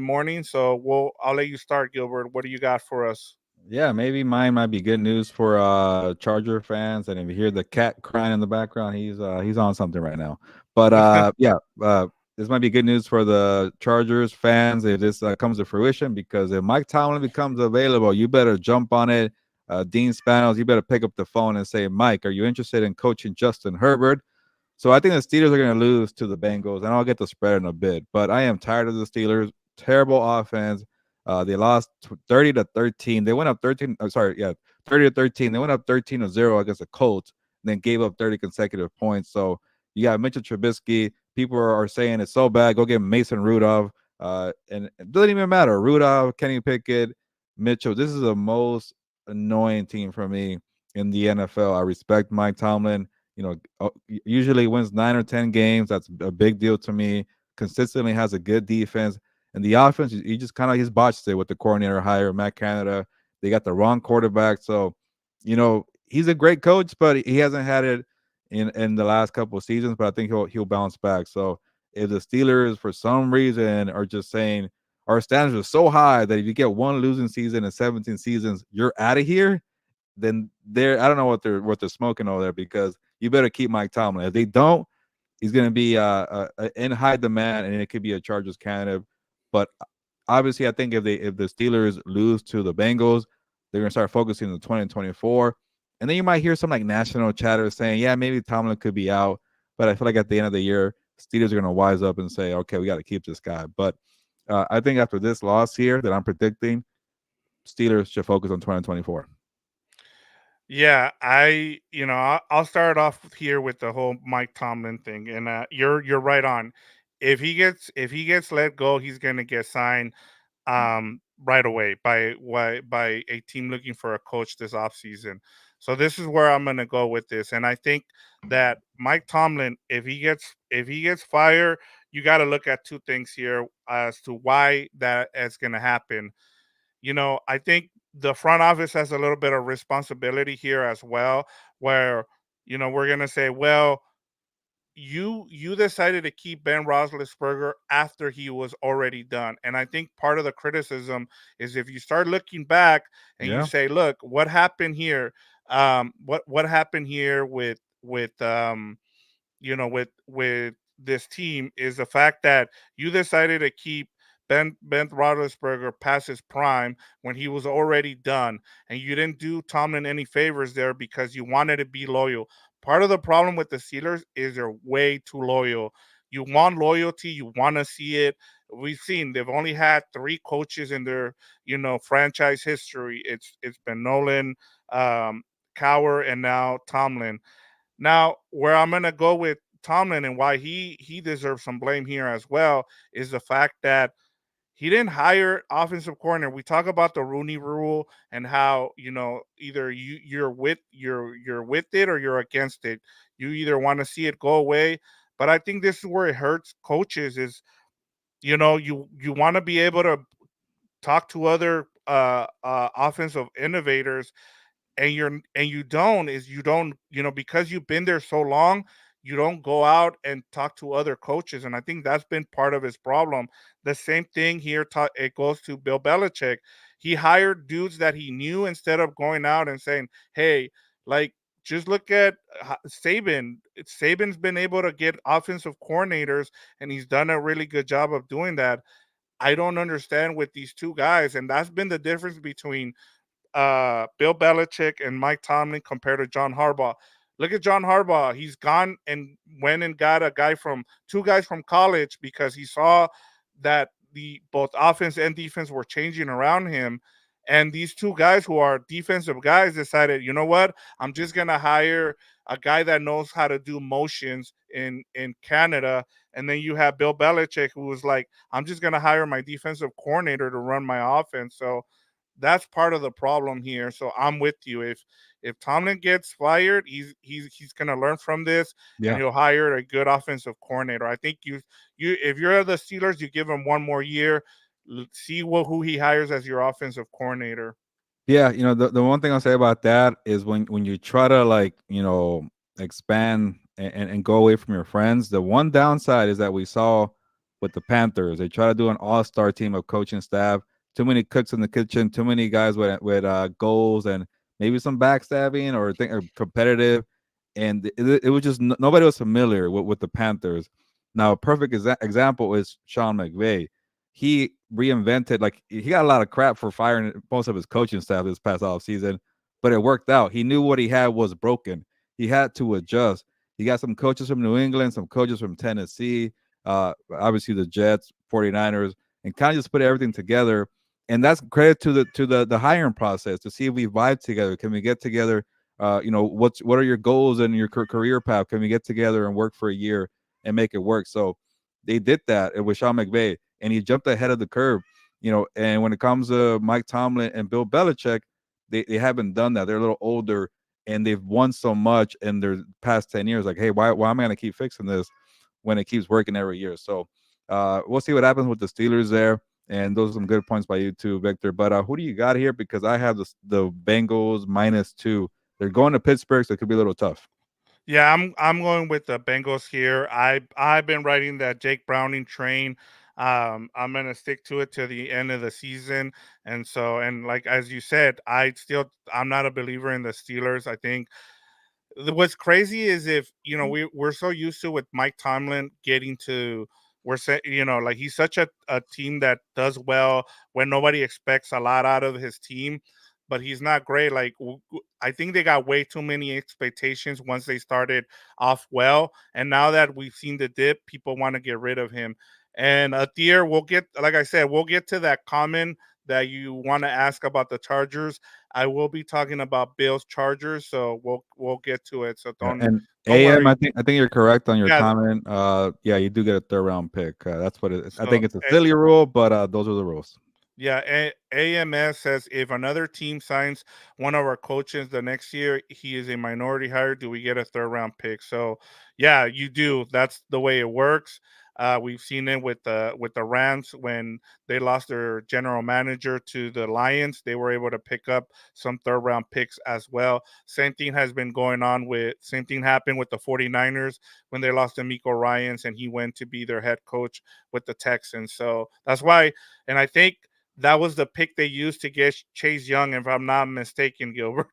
morning. So I'll let you start, Gilbert. What do you got for us? Yeah, maybe mine might be good news for Charger fans. And if you hear the cat crying in the background, he's on something right now. But yeah, this might be good news for the Chargers fans if this comes to fruition, because if Mike Tomlin becomes available, you better jump on it. Dean Spanos, you better pick up the phone and say, Mike, are you interested in coaching Justin Herbert? So I think the Steelers are going to lose to the Bengals, and I'll get the spread in a bit. But I am tired of the Steelers. Terrible offense. They lost 30-13. They went up 13. I'm sorry, yeah, 30-13. They went up 13-0 against the Colts, and then gave up 30 consecutive points. So you got Mitchell Trubisky. People are saying it's so bad. Go get Mason Rudolph. And it doesn't even matter. Rudolph, Kenny Pickett, Mitchell. This is the most annoying team for me in the NFL. I respect Mike Tomlin. Usually wins 9 or 10 games. That's a big deal to me. Consistently has a good defense. And the offense, he just kind of he's botched it with the coordinator hire, Matt Canada. They got the wrong quarterback. So, he's a great coach, but he hasn't had it in the last couple of seasons. But I think he'll bounce back. So if the Steelers, for some reason, are just saying our standards are so high that if you get one losing season in 17 seasons, you're out of here, then I don't know what they're smoking over there, because you better keep Mike Tomlin. If they don't, he's going to be in high demand, and it could be a Chargers candidate. But obviously, I think if the Steelers lose to the Bengals, they're going to start focusing on 2024. And then you might hear some like national chatter saying, yeah, maybe Tomlin could be out. But I feel like at the end of the year, Steelers are going to wise up and say, okay, we got to keep this guy. But I think after this loss here that I'm predicting, Steelers should focus on 2024. Yeah, I'll start off here with the whole Mike Tomlin thing, and you're right on. If he gets let go, he's gonna get signed right away by a team looking for a coach this offseason. So this is where I'm gonna go with this, and I think that Mike Tomlin, if he gets fired, you got to look at two things here as to why that is gonna happen. I think the front office has a little bit of responsibility here as well, where we're gonna say, well, you decided to keep Ben Roethlisberger after he was already done, and I think part of the criticism is if you start looking back and you Yeah. say, look, what happened here? What happened here with this team is the fact that you decided to keep Ben Roethlisberger past his prime when he was already done, and you didn't do Tomlin any favors there because you wanted to be loyal. Part of the problem with the Steelers is they're way too loyal. You want loyalty, you want to see it. We've seen they've only had three coaches in their franchise history. It's been Nolan, um, Cowher, and now Tomlin. Now, where I'm gonna go with Tomlin and why he deserves some blame here as well is the fact that he didn't hire offensive coordinator. We talk about the Rooney Rule and how either you're with it or you're against it. You either want to see it go away, but I think this is where it hurts coaches. Is you want to be able to talk to other offensive innovators and you don't because you've been there so long, you don't go out and talk to other coaches, and I think that's been part of his problem. The same thing here, it goes to Bill Belichick. He hired dudes that he knew instead of going out and saying, hey, like, just look at Saban. Saban's been able to get offensive coordinators, and he's done a really good job of doing that. I don't understand with these two guys, and that's been the difference between Bill Belichick and Mike Tomlin compared to John Harbaugh. Look at John Harbaugh. He's gone and went and got two guys from college because he saw that the both offense and defense were changing around him. And these two guys who are defensive guys decided, you know what? I'm just gonna hire a guy that knows how to do motions in Canada. And then you have Bill Belichick, who was like, I'm just gonna hire my defensive coordinator to run my offense. So that's part of the problem here. So I'm with you. If Tomlin gets fired, he's gonna learn from this and Yeah. he'll hire a good offensive coordinator. I think you if you're the Steelers, you give him one more year, see who he hires as your offensive coordinator. Yeah, the one thing I'll say about that is when you try to like, expand and go away from your friends, the one downside is that we saw with the Panthers. They try to do an all-star team of coaching staff, too many cooks in the kitchen, too many guys with goals and maybe some backstabbing or competitive. And it was just nobody was familiar with the Panthers. Now, a perfect example is Sean McVay. He reinvented, like, he got a lot of crap for firing most of his coaching staff this past off season, but it worked out. He knew what he had was broken. He had to adjust. He got some coaches from New England, some coaches from Tennessee, obviously the Jets, 49ers, and kind of just put everything together. And that's credit to the hiring process to see if we vibe together. Can we get together? What are your goals and your career path? Can we get together and work for a year and make it work? So they did that with Sean McVay, and he jumped ahead of the curve. And when it comes to Mike Tomlin and Bill Belichick, they haven't done that. They're a little older, and they've won so much in their past 10 years. Like, hey, why am I going to keep fixing this when it keeps working every year? So we'll see what happens with the Steelers there. And those are some good points by you too, Victor. But who do you got here? Because I have the Bengals -2. They're going to Pittsburgh, so it could be a little tough. Yeah, I'm going with the Bengals here. I've been riding that Jake Browning train. I'm gonna stick to it to the end of the season, and like as you said, I'm not a believer in the Steelers. I think what's crazy is if we're so used to with Mike Tomlin getting to we're saying like he's such a team that does well when nobody expects a lot out of his team, but he's not great. Like I think they got way too many expectations once they started off well, and now that we've seen the dip, people want to get rid of him. And Thier, we'll get like I said, we'll get to that comment that you want to ask about the Chargers. I will be talking about Bills Chargers, so we'll get to it. So Yeah, don't and don't AM, worry. I think you're correct on your Yeah. comment. Yeah, you do get a third round pick. That's what it is. I So think it's a silly rule, but those are the rules. yeah, AMS says if another team signs one of our coaches the next year, he is a minority hire. Do we get a third round pick? So yeah, you do. That's the way it works. We've seen it with the Rams when they lost their general manager to the Lions. They were able to pick up some third round picks as well. Same thing happened with the 49ers when they lost D'Amico Ryans and he went to be their head coach with the Texans. So that's why, and I think that was the pick they used to get Chase Young, if I'm not mistaken, Gilbert.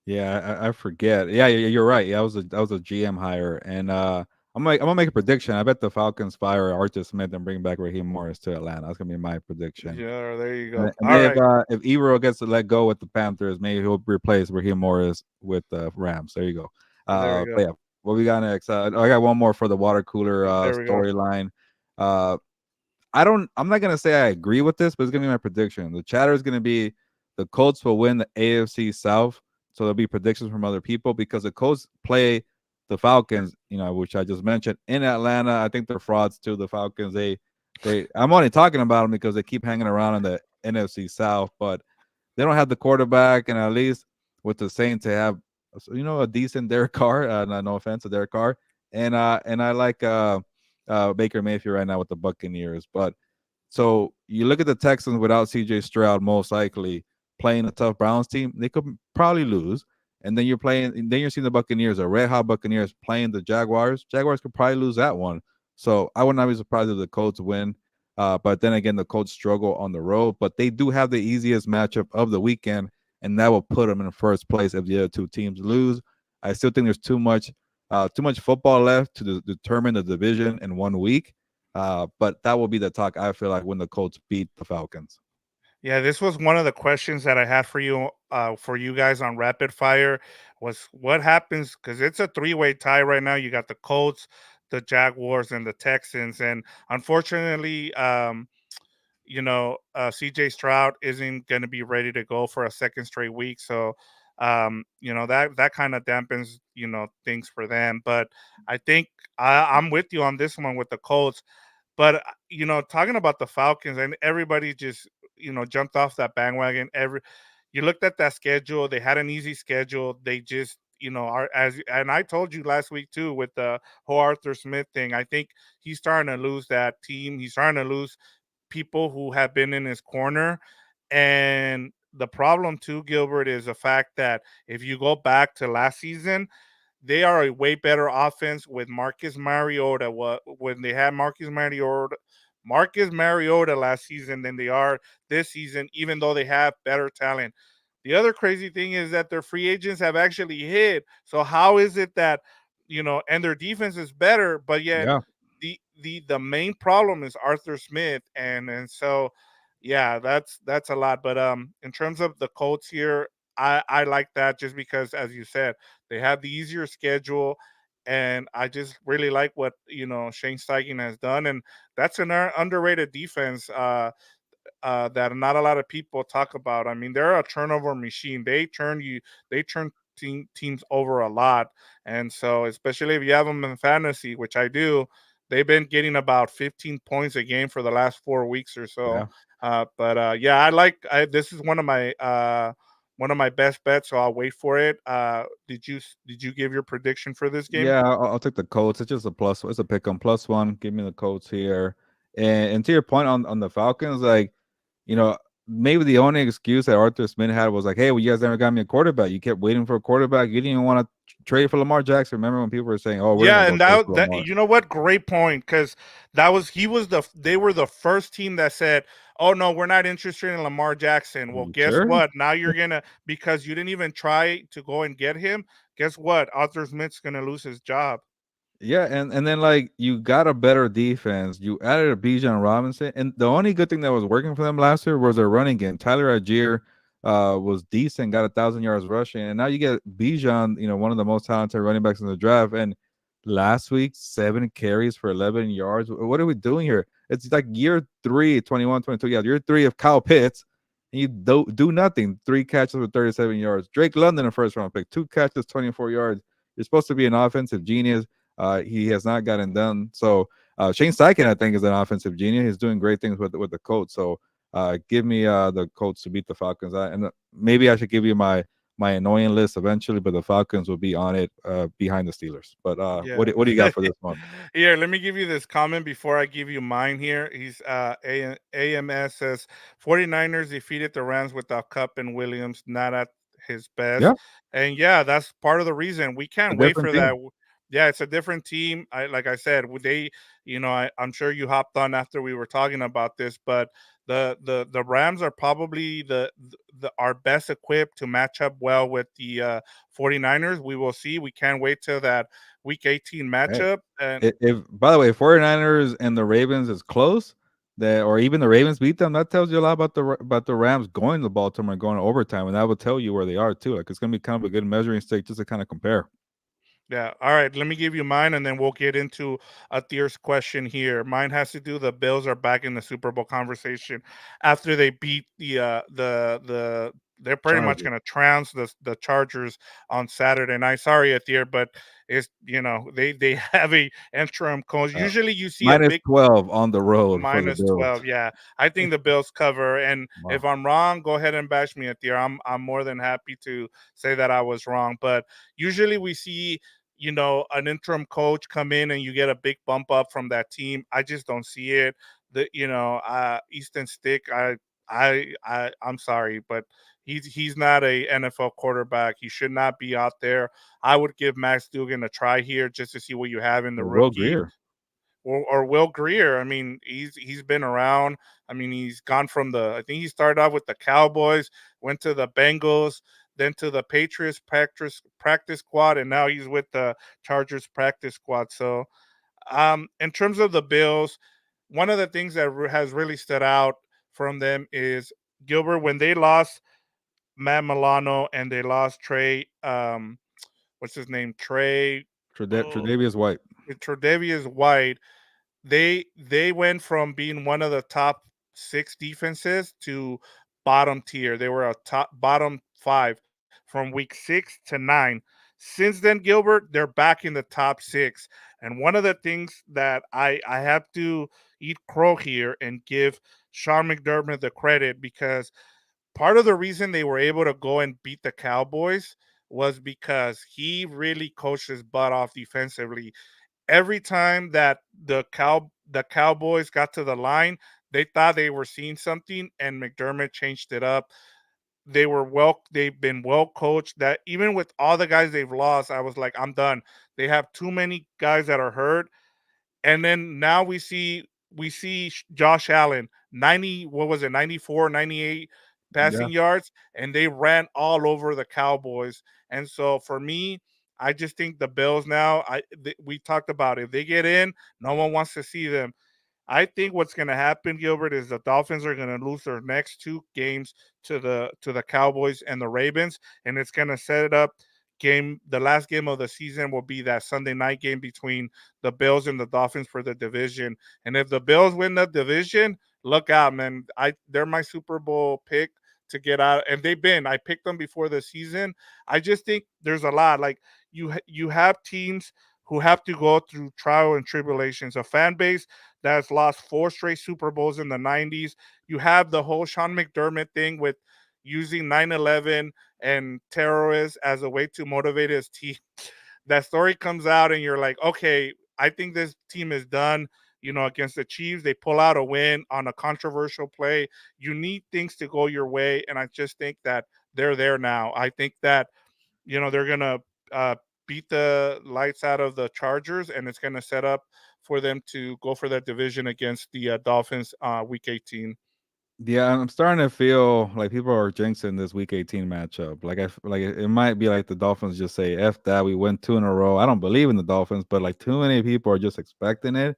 Yeah, I forget. Yeah, you're right. Yeah, that was a GM hire, and I'm gonna make a prediction. I bet the Falcons fire Arthur Smith and bring back Raheem Morris to Atlanta. That's gonna be my prediction. Yeah, there you And go. and All if right, Ebro gets to let go with the Panthers, maybe he'll replace Raheem Morris with the Rams. There you go. there we But go. yeah, what we got next? I got one more for the water cooler There we go. storyline. Uh, I'm not gonna say I agree with this, but it's gonna be my prediction. The chatter is gonna be the Colts will win the AFC South. So there'll be predictions from other people because the Colts play the Falcons, which I just mentioned in Atlanta. I think they're frauds too. The Falcons, they I'm only talking about them because they keep hanging around in the NFC South, but they don't have the quarterback, and at least with the Saints, they have a decent Derek Carr. No offense to Derek Carr, and I like Baker Mayfield right now with the Buccaneers. But so you look at the Texans without CJ Stroud, most likely playing a tough Browns team, they could probably lose. And then you're seeing the Buccaneers, the red hot Buccaneers playing the Jaguars. Jaguars could probably lose that one. So I would not be surprised if the Colts win. But then again, the Colts struggle on the road, but they do have the easiest matchup of the weekend, and that will put them in first place if the other two teams lose. I still think there's too much football left to determine the division in 1 week. But that will be the talk, I feel like, when the Colts beat the Falcons. Yeah, this was one of the questions that I had for you guys on rapid fire was what happens because it's a three-way tie right now. You got the Colts, the Jaguars, and the Texans, and unfortunately, CJ Stroud isn't going to be ready to go for a second straight week. So, that kind of dampens, things for them. But I think I'm with you on this one with the Colts. But talking about the Falcons and everybody just jumped off that bandwagon. You looked at that schedule; they had an easy schedule. They just are and I told you last week too with the whole Arthur Smith thing. I think he's starting to lose that team. He's starting to lose people who have been in his corner. And the problem too, Gilbert, is the fact that if you go back to last season, they are a way better offense with Marcus Mariota. When they had Marcus Mariota last season than they are this season, even though they have better talent. The other crazy thing is that their free agents have actually hit. So how is it that and their defense is better, but yet Yeah. the main problem is Arthur Smith, and so yeah, that's a lot. But in terms of the Colts here, I like that just because, as you said, they have the easier schedule, and I just really like what Shane Steichen has done, and that's an underrated defense. That not a lot of people talk about. I mean, they're a turnover machine. They turn teams over a lot, and so especially if you have them in fantasy, which I do, they've been getting about 15 points a game for the last 4 weeks or so. Yeah. But yeah, this is one of my best bets, so I'll wait for it. Did you give your prediction for this game? Yeah, I'll take the Colts. It's just a plus. It's a pick 'em +1. Give me the Colts here. And to your point on the Falcons, like, you know, maybe the only excuse that Arthur Smith had was like, hey, well, you guys never got me a quarterback. You kept waiting for a quarterback. You didn't even want to trade for Lamar Jackson. Remember when people were saying, oh, we're gonna Yeah, go and trade for that Lamar? you know what? Great point, because they were the first team that said, "Oh no, we're not interested in Lamar Jackson." Are Well, you guess sure? what? Now you're gonna because you didn't even try to go and get him. Guess what? Arthur Smith's gonna lose his job. Yeah, and then like you got a better defense. You added a Bijan Robinson, and the only good thing that was working for them last year was their running game. Tyler Algier was decent, got 1,000 yards rushing, and now you get Bijan, one of the most talented running backs in the draft. And last week, 7 carries for 11 yards. What are we doing here? It's like year three, 21, 22. Yeah, year three of Kyle Pitts. And you do nothing. 3 catches for 37 yards. Drake London, a first round pick, 2 catches, 24 yards. You're supposed to be an offensive genius. He has not gotten done. So Shane Steichen, I think, is an offensive genius. He's doing great things with the Colts. So give me the Colts to beat the Falcons. And maybe I should give you my my annoying list eventually, but the Falcons will be on it behind the Steelers. But Yeah. what do you got for this one? Here, let me give you this comment before I give you mine here. He's AMS says 49ers defeated the Rams without Cup and Williams not at his best. Yeah, And yeah, that's part of the reason. We a can't wait different for that. team. Yeah, it's a different team. I like I said, they, I'm sure you hopped on after we were talking about this, but the Rams are probably the our best equipped to match up well with the 49ers. We will see. We can't wait till that week 18 Hey, matchup. And if by the way, 49ers and the Ravens is close, that or even the Ravens beat them, that tells you a lot about the Rams going to Baltimore and going to overtime, and that will tell you where they are too. Like it's gonna be kind of a good measuring stick just to kind of compare. yeah, all right, let me give you mine and then we'll get into a Thier's question here. Mine has to do the Bills are back in the Super Bowl conversation after they beat the they're pretty much Chargers. going to trounce the Chargers on Saturday night. Sorry, Athier, but it's they have a interim coach. Uh, Usually you see a minus big 12 on the road for the minus Bills. 12. Yeah. I think the Bills cover. And if Wow. I'm wrong, go ahead and bash me at the I'm more than happy to say that I was wrong. But usually we see, an interim coach come in and you get a big bump up from that team. I just don't see it. Easton Stick, I'm sorry, but he's not a NFL quarterback. He should not be out there. I would give Max Dugan a try here just to see what you have in the Or Will rookie Greer. or Will Greer. I mean, he's been around. I mean, he's gone from I think he started off with the Cowboys, went to the Bengals, then to the Patriots practice squad, and now he's with the Chargers practice squad. So, in terms of the Bills, one of the things that has really stood out from them is Gilbert when they lost Matt Milano and they lost Trey. What's his name? Trey. Oh, Tre'Davious White. Tre'Davious White. They went from being one of the top six defenses to bottom tier. They were a top bottom five from week 6 to 9. Since then, Gilbert, they're back in the top six. And one of the things that I have to eat crow here and give Sean McDermott the credit because part of the reason they were able to go and beat the Cowboys was because he really coached his butt off defensively every time that the Cowboys got to the line, they thought they were seeing something, and McDermott changed it up. They've been well coached. That even with all the guys they've lost, I was like, I'm done. They have too many guys that are hurt, and then now we see Josh Allen 90 what was it 94 98 Yeah. passing yards and they ran all over the Cowboys. And so for me, I just think the Bills now we talked about if they get in, no one wants to see them. I think what's going to happen, Gilbert, is the Dolphins are going to lose their next two games to the Cowboys and the Ravens, and it's going to set it up. The last game of the season will be that Sunday night game between the Bills and the Dolphins for the division. And if the Bills win the division, look out, man! They're my Super Bowl pick to get out, and they've been. I picked them before the season. I just think there's a lot like you have teams who have to go through trial and tribulations. A fan base that's lost four straight Super Bowls in the 90s. You have the whole Sean McDermott thing with using 9/11 and terrorists as a way to motivate his team. That story comes out, and you're like, okay, I think this team is done. Against the Chiefs, they pull out a win on a controversial play. You need things to go your way, and I just think that they're there now. I think that they're gonna uh, beat the lights out of the Chargers, and it's gonna set up for them to go for that division against the Dolphins week 18. Yeah, I'm starting to feel like people are jinxing this Week 18 matchup. Like it might be like the Dolphins just say "F that." We win two in a row. I don't believe in the Dolphins, but like too many people are just expecting it.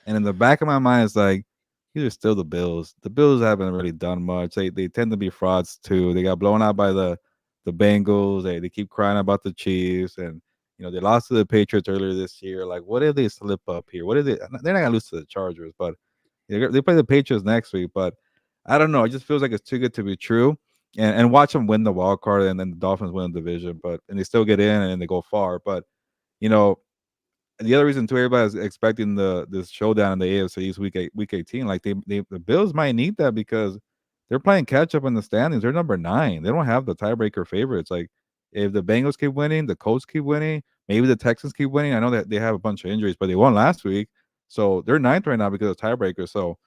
And in the back of my mind, it's like these are still the Bills. The Bills haven't really done much. They tend to be frauds too. They got blown out by the Bengals. They keep crying about the Chiefs, and they lost to the Patriots earlier this year. Like, what if they slip up here? What if they're not gonna lose to the Chargers, but they play the Patriots next week. But I don't know. It just feels like it's too good to be true. And watch them win the wild card, and then the Dolphins win the division, and they still get in and they go far. But you know, the other reason too, everybody's expecting this showdown in the AFC East week 18. Like the Bills might need that because they're playing catch up in the standings. They're number 9. They don't have the tiebreaker favorites. Like if the Bengals keep winning, the Colts keep winning, maybe the Texans keep winning. I know that they have a bunch of injuries, but they won last week, so they're ninth right now because of tiebreakers. So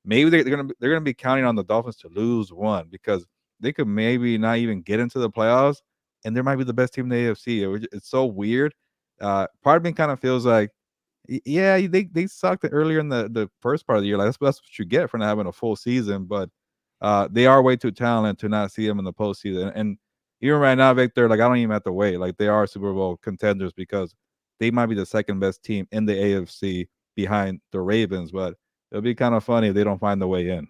maybe they're gonna be counting on the Dolphins to lose one because they could maybe not even get into the playoffs, and they might be the best team in the AFC. It's so weird. Part of me kind of feels like, yeah, they sucked earlier in the first part of the year. Like that's what you get for not having a full season. But they are way too talented to not see them in the postseason. And even right now, Victor, like I don't even have to wait. Like they are Super Bowl contenders because they might be the second best team in the AFC behind the Ravens. But it'll be kind of funny if they don't find the way in.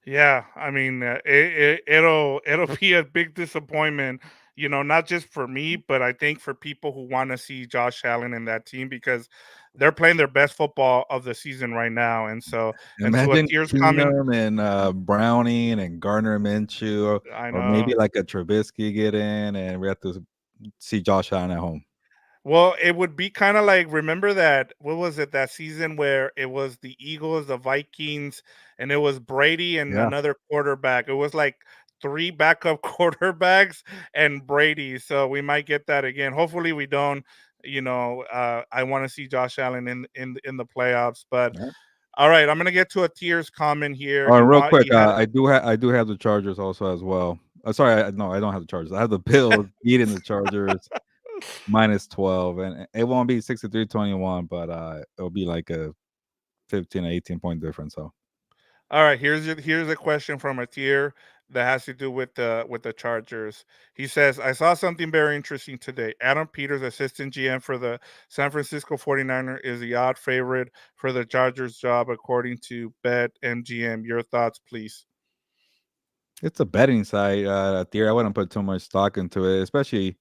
Yeah, I mean, it'll be a big disappointment, not just for me, but I think for people who want to see Josh Allen in that team because they're playing their best football of the season right now. And to a Imagine tears comment, Keenum and Browning and Gardner Minshew, I or maybe know. like a Trubisky get in, and we have to see Josh Allen at home. Well, it would be kind of like remember that what was it that season where it was the Eagles, the Vikings, and it was Brady and Yeah. another quarterback. It was like three backup quarterbacks and Brady. So we might get that again. Hopefully we don't. I want to see Josh Allen in the playoffs. But all right, I'm gonna get to a tears comment here. Oh, and real quick, You had I do have the Chargers also as well. Sorry, no, I don't have the Chargers. I have the Bills beating the Chargers -12, and it won't be 63-21, but it'll be like a 15 or 18 point difference. So All right, here's a question from a tier that has to do with the Chargers. He says, "I saw something very interesting today. Adam Peters, assistant GM for the San Francisco 49ers, is the odd favorite for the Chargers job according to Bet MGM. Your thoughts, please." it's a betting site. Theory, I wouldn't put too much stock into it, especially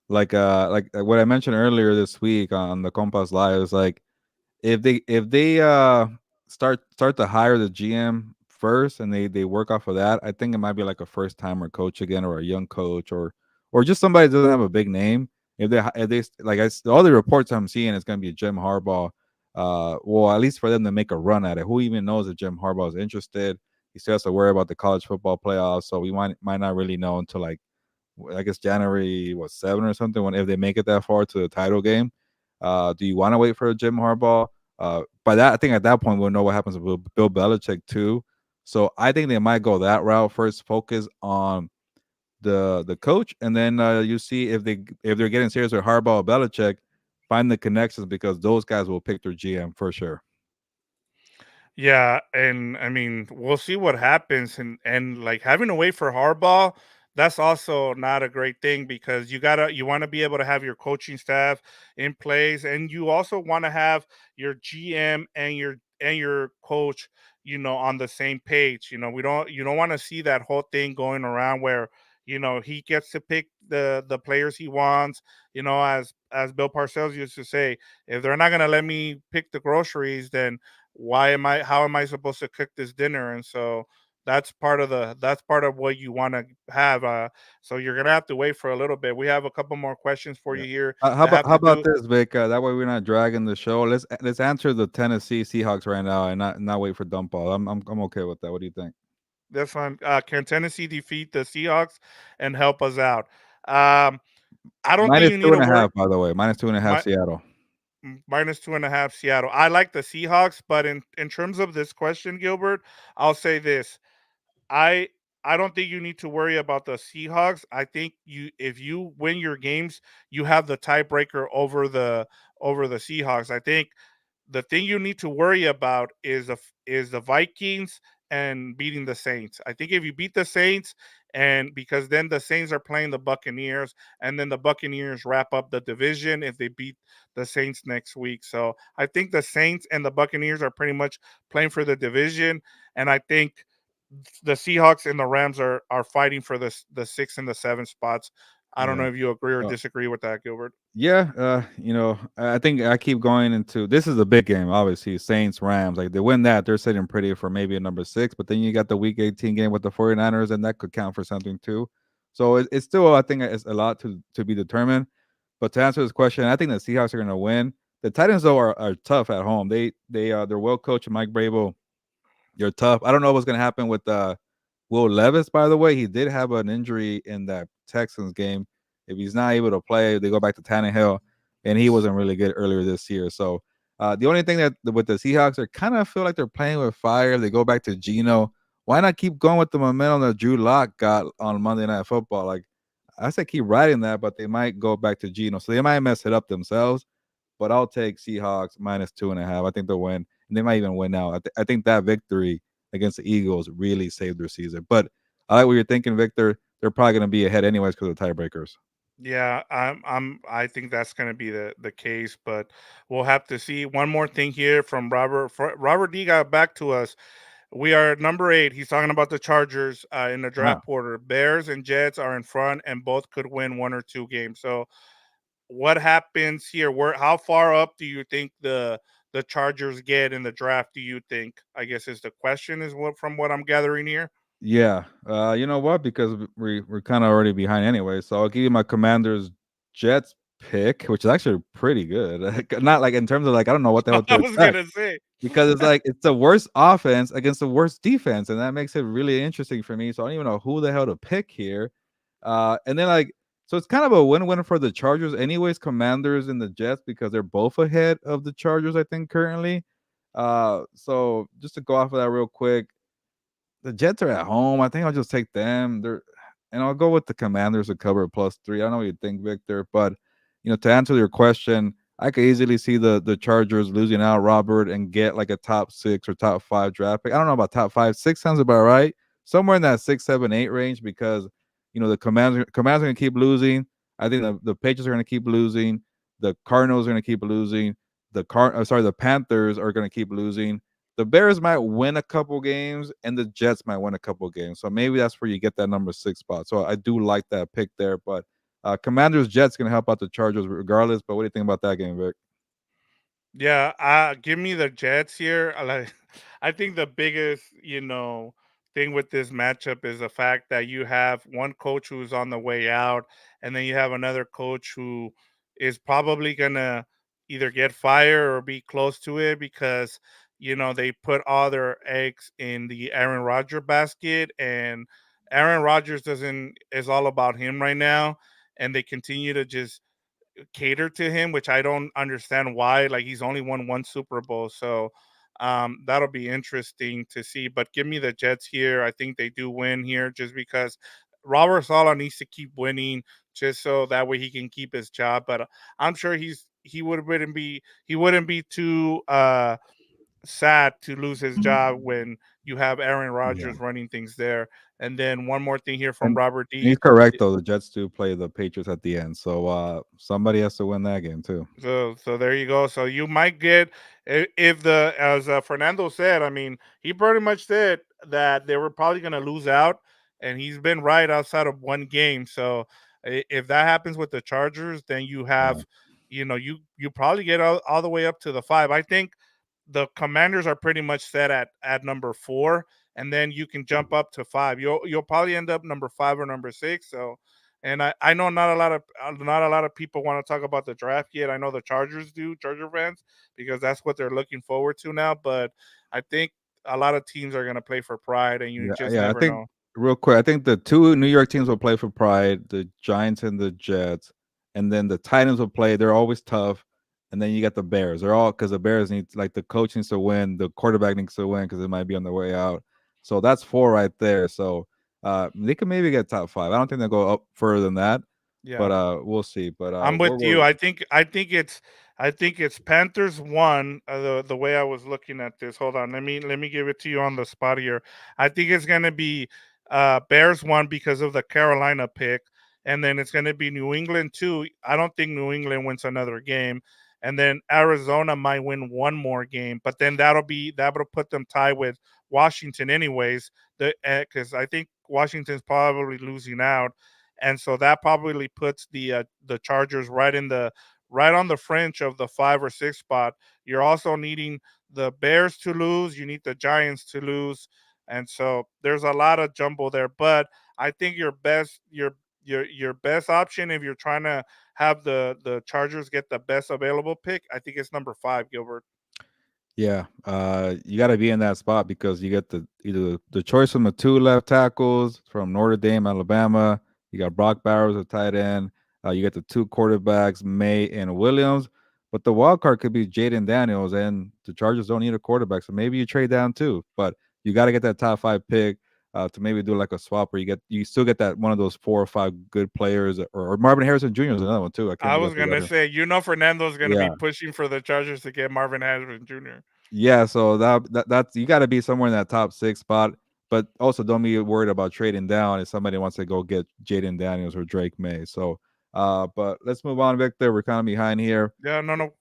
like what I mentioned earlier this week on the Compas Live. Is like if they start to hire the GM first and they work off of that, I think it might be like a first timer coach again or a young coach or just somebody that doesn't have a big name. If they like all the reports I'm seeing, it's gonna be Jim Harbaugh. Well, at least for them to make a run at it. Who even knows if Jim Harbaugh is interested? He still has to worry about the college football playoffs, so we might not really know until like I guess January 7 or something when if they make it that far to the title game. Do you want to wait for Jim Harbaugh? By that, I think at that point we'll know what happens with Bill Belichick too. So I think they might go that route first. Focus on the coach, and then you see if they're getting serious with Harbaugh or Belichick, find the connections because those guys will pick their GM for sure. Yeah, and I mean, we'll see what happens, and like having to wait for Harbaugh, that's also not a great thing because you want to be able to have your coaching staff in place, and you also want to have your GM and your coach, on the same page. We don't you don't want to see that whole thing going around where he gets to pick the players he wants. As Bill Parcells used to say, if they're not gonna let me pick the groceries, then how am I supposed to cook this dinner? And so that's part of what you want to have. So you're gonna have to wait for a little bit. We have a couple more questions for Yeah. you here How that about have to do. this, Vic? That way we're not dragging the show. Let's answer the Tennessee Seahawks right now and not wait for dump ball. I'm okay with that. What do you think? This one, can Tennessee defeat the Seahawks and help us out? Um, I don't think Minus you two need to and a worry. half, by the way. Minus two and a half My, Seattle. minus 2.5 Seattle. I like the Seahawks, but in terms of this question, Gilbert, I'll say this: I I don't think you need to worry about the Seahawks. I think if you win your games, you have the tiebreaker over the Seahawks. I think the thing you need to worry about is the Vikings and beating the Saints. I think if you beat the Saints, and because then the Saints are playing the Buccaneers, and then the Buccaneers wrap up the division if they beat the Saints next week. So I think the Saints and the Buccaneers are pretty much playing for the division, and I think the Seahawks and the Rams are fighting for the 6 and the 7 spots. I don't Yeah. know if you agree or Uh, disagree with that, Gilbert. yeah, I think I keep going into this is a big game, obviously. Saints, Rams. Like they win that, they're sitting pretty for maybe a number 6, but then you got the week 18 game with the 49ers, and that could count for something too. So it's still, I think it's a lot to be determined. But to answer this question, I think the Seahawks are gonna win. The Titans though are tough at home. They're well coached. Mike Brable, you're tough. I don't know what's gonna happen with Will Levis, by the way, he did have an injury in that Texans game. If he's not able to play, they go back to Tannehill, and he wasn't really good earlier this year. So the only thing that with the Seahawks, they kind of feel like they're playing with fire. They go back to Geno. Why not keep going with the momentum that Drew Lock got on Monday Night Football? Like I said, keep riding that, but they might go back to Geno, so they might mess it up themselves. But I'll take Seahawks -2.5. I think they'll win, and they might even win now. I think that victory against the Eagles really saved their season. But I like what you're thinking, Victor. They're probably going to be ahead anyways because of tiebreakers. Yeah, I think that's going to be the case, but we'll have to see. One more thing here from Robert. Robert D got back to us. We are at number 8. He's talking about the Chargers in the Ah, draft order. Bears and Jets are in front, and both could win 1 or 2 games. So, what happens here? Where how far up do you think the Chargers get in the draft? Do you think? I guess is the question. Is what from what I'm gathering here. yeah. You know what? Because we're kind of already behind anyway. So I'll give you my Commanders Jets pick, which is actually pretty good. Not like in terms of like I don't know what the hell to I was expect gonna say. because it's like it's the worst offense against the worst defense, and that makes it really interesting for me. So I don't even know who the hell to pick here. And then like so it's kind of a win-win for the Chargers, anyways. Commanders and the Jets because they're both ahead of the Chargers, I think currently. So just to go off of that real quick, the Jets are at home. I think I'll just take them. And I'll go with the Commanders to cover +3. I don't know what you think, Victor, but to answer your question, I could easily see the Chargers losing out, Robert, and get like a top 6 or top 5 draft pick. I don't know about top 5. 6 sounds about right. Somewhere in that 6, 7, 8 range because the Commanders are gonna keep losing. I think the Patriots are gonna keep losing. The Cardinals are gonna keep losing. The Panthers are gonna keep losing. The Bears might win a couple games and the Jets might win a couple games. So maybe that's where you get that number 6 spot. So I do like that pick there. But Commanders Jets gonna help out the Chargers regardless. But what do you think about that game, Vic? Yeah, give me the Jets here. I like I think the biggest, thing with this matchup is the fact that you have one coach who's on the way out, and then you have another coach who is probably gonna either get fired or be close to it because they put all their eggs in the Aaron Rodgers basket, and Aaron Rodgers doesn't is all about him right now, and they continue to just cater to him, which I don't understand why. Like he's only won 1 Super Bowl, so that'll be interesting to see. But give me the Jets here. I think they do win here, just because Robert Sala needs to keep winning, just so that way he can keep his job. But I'm sure he wouldn't be too sad to lose his job when you have Aaron Yeah. Rodgers running things there. And then one more thing here from And Robert he's D. correct though. The Jets do play the Patriots at the end. So somebody has to win that game too. So there you go. So you might get if the as Fernando said. I mean, he pretty much said that they were probably going to lose out, and he's been right outside of 1 game. So if that happens with the Chargers, then you Yeah. have, you probably get all the way up to the 5. I think the Commanders are pretty much set at number 4, and then you can jump up to 5. You'll probably end up number 5 or number 6. So, and I know not a lot of people want to talk about the draft yet. I know the Chargers do, Charger fans, because that's what they're looking forward to now. But I think a lot of teams are gonna play for pride, and you Yeah, just yeah. I never think know. real quick, I think the two New York teams will play for pride, the Giants and the Jets, and then the Titans will play. They're always tough, and then you got the Bears. They're all because the Bears need like the coach needs to win, the quarterback needs to win because it might be on their way out. So that's 4 right there. So they can maybe get top 5. I don't think they'll go up further than that, but Yeah. we'll see. But I'm with where were you. we? I think it's Panthers one. The way I was looking at this. Hold on. Let me give it to you on the spot here. I think it's gonna be Bears one because of the Carolina pick, and then it's gonna be New England two. I don't think New England wins another game, and then Arizona might win one more game, but then that'll put them tied with Washington anyways. Because I think Washington's probably losing out, and so that probably puts the Chargers right on the fringe of the 5 or 6 spot. You're also needing the Bears to lose. You need the Giants to lose, and so there's a lot of jumble there. But I think your best option if you're trying to have the Chargers get the best available pick, I think it's number 5, Gilbert. Yeah, you got to be in that spot because you get either the choice from the two left tackles from Notre Dame, Alabama. You got Brock Bowers, a tight end. You get the two quarterbacks, May and Williams. But the wild card could be Jaden Daniels, and the Chargers don't need a quarterback, so maybe you trade down too. But you got to get that top five pick to maybe do like a swap where you still get that one of those four or five good players, or Marvin Harrison Jr. is another one too. I can't I believe I was forgot gonna him. say, Fernando's gonna be Yeah. pushing for the Chargers to get Marvin Harrison Jr. Yeah, so that's you got to be somewhere in that top six spot, but also don't be worried about trading down if somebody wants to go get Jaden Daniels or Drake May. So, but let's move on, Victor. We're kind of behind here. Yeah, no, no.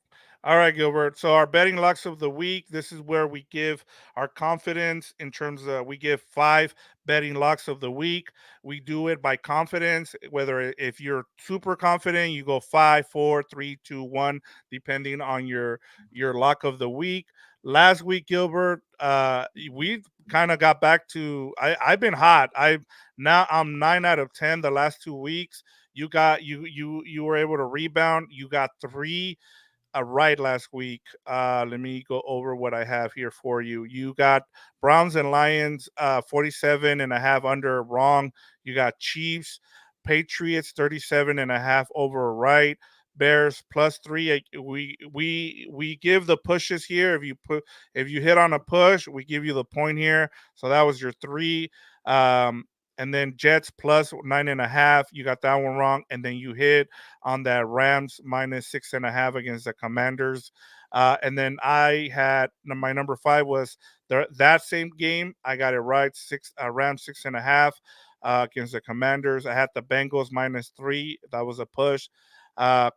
All right, Gilbert. So our betting locks of the week. This is where we give our confidence in terms of we give 5 betting locks of the week. We do it by confidence. Whether if you're super confident, you go 5, 4, 3, 2, 1, depending on your lock of the week. Last week, Gilbert, we kind of got back to. I've been hot. I'm 9 out of 10 the last 2 weeks. You were able to rebound. You got three right last week. Let me go over what I have here for you. You got Browns and Lions 47 and a half under wrong. You got Chiefs, Patriots 37 and a half over right. Bears +3. We give the pushes here. If you hit on a push, we give you the point here. So that was your three. And then Jets +9.5. You got that one wrong. And then you hit on that Rams -6.5 against the Commanders. And then I had my number 5 was that same game. I got it right. Rams 6.5 against the Commanders. I had the Bengals -3. That was a push.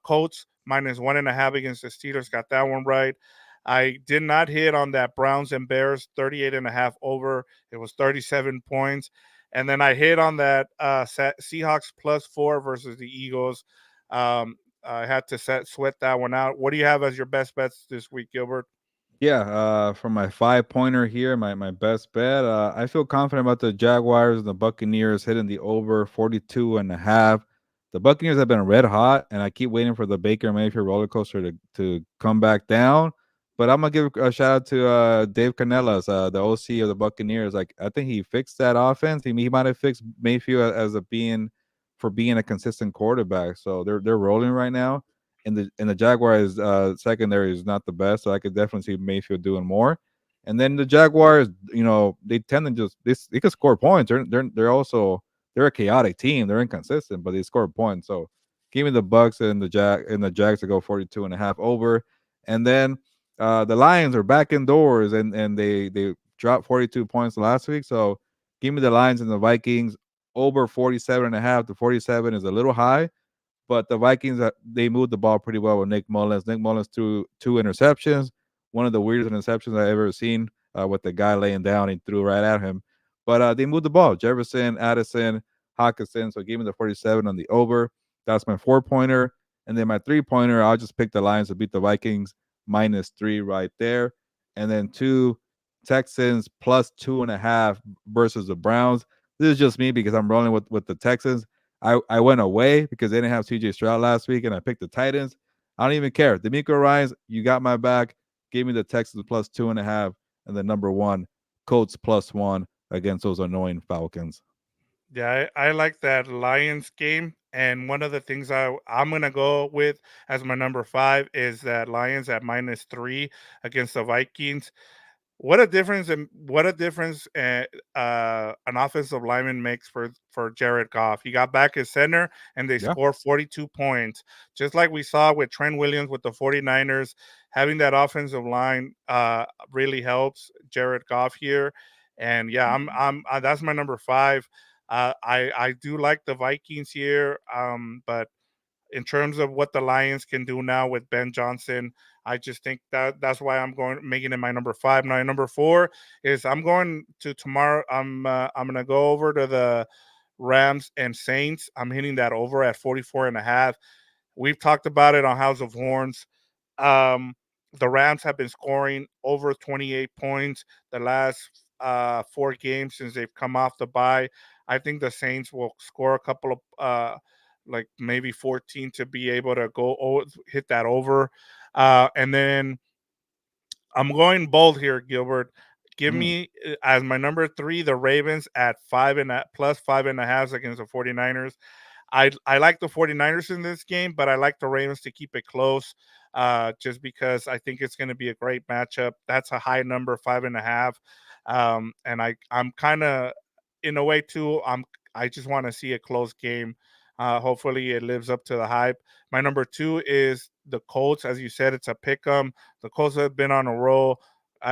Colts -1.5 against the Steelers. Got that one right. I did not hit on that Browns and Bears 38.5 over. It was 37 points. And then I hit on that Seahawks +4 versus the Eagles. I had to sweat that one out. What do you have as your best bets this week, Gilbert? Yeah, for my 5 pointer here, my best bet. I feel confident about the Jaguars and the Buccaneers hitting the over 42.5. The Buccaneers have been red hot, and I keep waiting for the Baker Mayfield roller coaster to come back down. But I'm gonna give a shout out to Dave Canellas, the OC of the Buccaneers. Like I think he fixed that offense. He might have fixed Mayfield as a being a consistent quarterback. So they're rolling right now, and the Jaguars secondary is not the best, so I could definitely see Mayfield doing more. And then the Jaguars, they tend to just they can score points. They're a chaotic team. They're inconsistent, but they score points. So give me the Bucks and the Jags to go 42.5 over. And then the Lions are back indoors and they dropped 42 points last week. So give me the Lions and the Vikings over 47.5 to 47 is a little high, but the Vikings, they moved the ball pretty well with Nick Mullins. Nick Mullins threw 2 interceptions, one of the weirdest interceptions I've ever seen, with the guy laying down and threw right at him. But they moved the ball. Jefferson, Addison, Hawkinson. So give me the 47 on the over. That's my 4 pointer. And then my 3 pointer, I'll just pick the Lions to beat the Vikings -3 right there. And then two Texans +2.5 versus the Browns. This is just me because I'm rolling with the Texans. I went away because they didn't have CJ Stroud last week, and I picked the Titans. I don't even care. D'Amico Ryans, you got my back. Give me the Texans +2.5, and the number one Colts +1 against those annoying Falcons. Yeah, I like that Lions game. And one of the things I'm gonna go with as my number 5 is that Lions at -3 against the Vikings. What a difference an offensive lineman makes for Jared Goff. He got back his center and they Yeah. scored 42 points. Just like we saw with Trent Williams with the 49ers, having that offensive line really helps Jared Goff here. And yeah, I'm that's my number 5. I do like the Vikings here, but in terms of what the Lions can do now with Ben Johnson. I just think that's why I'm going making it my number 5. Now, number 4 is I'm going to tomorrow. I'm gonna go over to the Rams and Saints. I'm hitting that over at 44.5. We've talked about it on House of Horns. Um, the Rams have been scoring over 28 points the last 4 games since they've come off the bye. I think the Saints will score a couple of like maybe 14 to be able to hit that over. And then I'm going bold here, Gilbert. Give Mm, me as my number three the Ravens at plus 5.5 against the 49ers. I like the 49ers in this game, but I like the Ravens to keep it close just because I think it's going to be a great matchup. That's a high number, 5.5. And I'm kind of in a way too. I just want to see a close game. Hopefully it lives up to the hype. My number two is the Colts. As you said, it's a pick 'em. The Colts have been on a roll.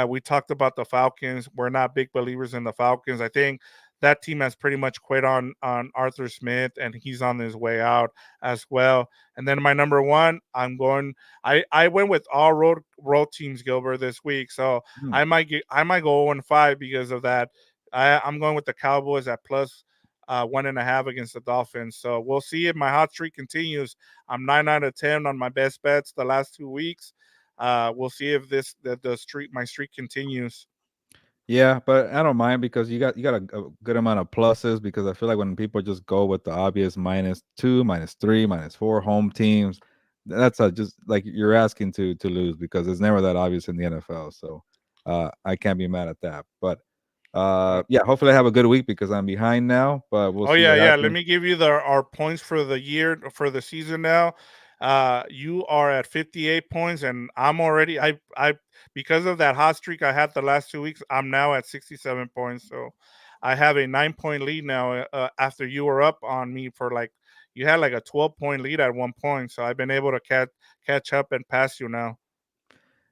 We talked about the Falcons. We're not big believers in the Falcons. I think that team has pretty much quit on Arthur Smith, and he's on his way out as well. And then my number one, I went with all road teams, Gilbert, this week, so mm. I might go 0-5 because of that. I'm going with the Cowboys at plus 1.5 against the Dolphins. So we'll see if my hot streak continues. I'm 9 out of 10 on my best bets the last 2 weeks. We'll see if the streak my streak continues. Yeah, but I don't mind because you got a good amount of pluses because I feel like when people just go with the obvious -2, -3, -4 home teams, that's just like you're asking to lose because it's never that obvious in the NFL. So I can't be mad at that. But yeah, hopefully I have a good week because I'm behind now, but we'll Oh see yeah, what yeah. Let happens. me give you our points for the year for the season now. You are at 58 points, and I'm already I because of that hot streak I had the last 2 weeks. I'm now at 67 points, so I have a 9 point lead now. After you were up on me for like you had like a 12 point lead at one point, so I've been able to catch up and pass you now.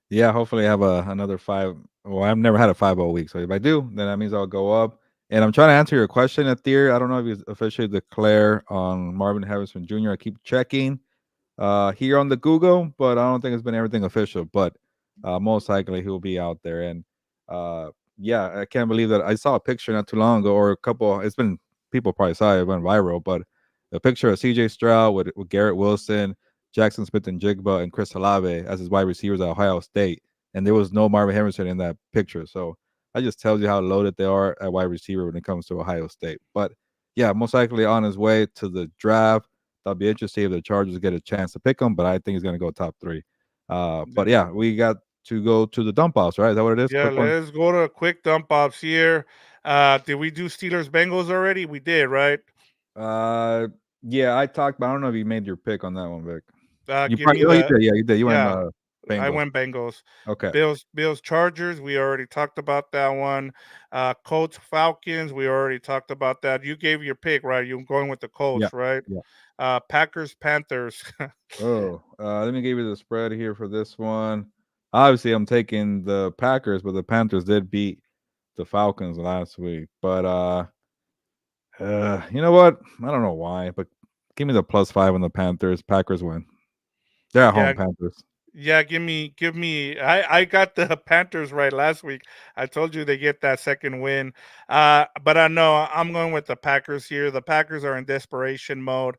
Yeah, hopefully I have another 5. Well, I've never had a 5-0 week, so if I do, then that means I'll go up. And I'm trying to answer your question, Athir. I don't know if you officially declare on Marvin Harrison Jr. I keep checking here on the Google, but I don't think it's been everything official. But most likely he'll be out there. And uh, yeah, I can't believe that I saw a picture not too long ago, or a couple. It's been people probably saw it, it went viral, but a picture of C.J. Stroud with Garrett Wilson, Jackson Smith and Jigba, and Chris Olave as his wide receivers at Ohio State, and there was no Marvin Harrison in that picture. So I just tells you how loaded they are at wide receiver when it comes to Ohio State. But yeah, most likely on his way to the draft. I'll be interested if the Chargers get a chance to pick him, but I think he's going to go top three. But yeah, we got to go to the dump offs, right? Is that what it is? Yeah, Quick one. let's go to a quick dump offs here. Did we do Steelers Bengals already? We did, right? Uh, yeah, I talked, but I don't know if you made your pick on that one, Vic. You Give probably, me oh, you the did. Yeah, you did. You went yeah. I Bengals. went Bengals. Okay. Bills Chargers. We already talked about that one. Colts Falcons. We already talked about that. You gave your pick, right? You're going with the Yeah. Colts, right? Yeah. Packers Panthers. Oh, let me give you the spread here for this one. Obviously, I'm taking the Packers, but the Panthers did beat the Falcons last week. But you know what? I don't know why, but give me the +5 on the Panthers. Packers win. They're at home, yeah, Panthers. yeah. Give me. I got the Panthers right last week. I told you they get that second win. But I know I'm going with the Packers here. The Packers are in desperation mode.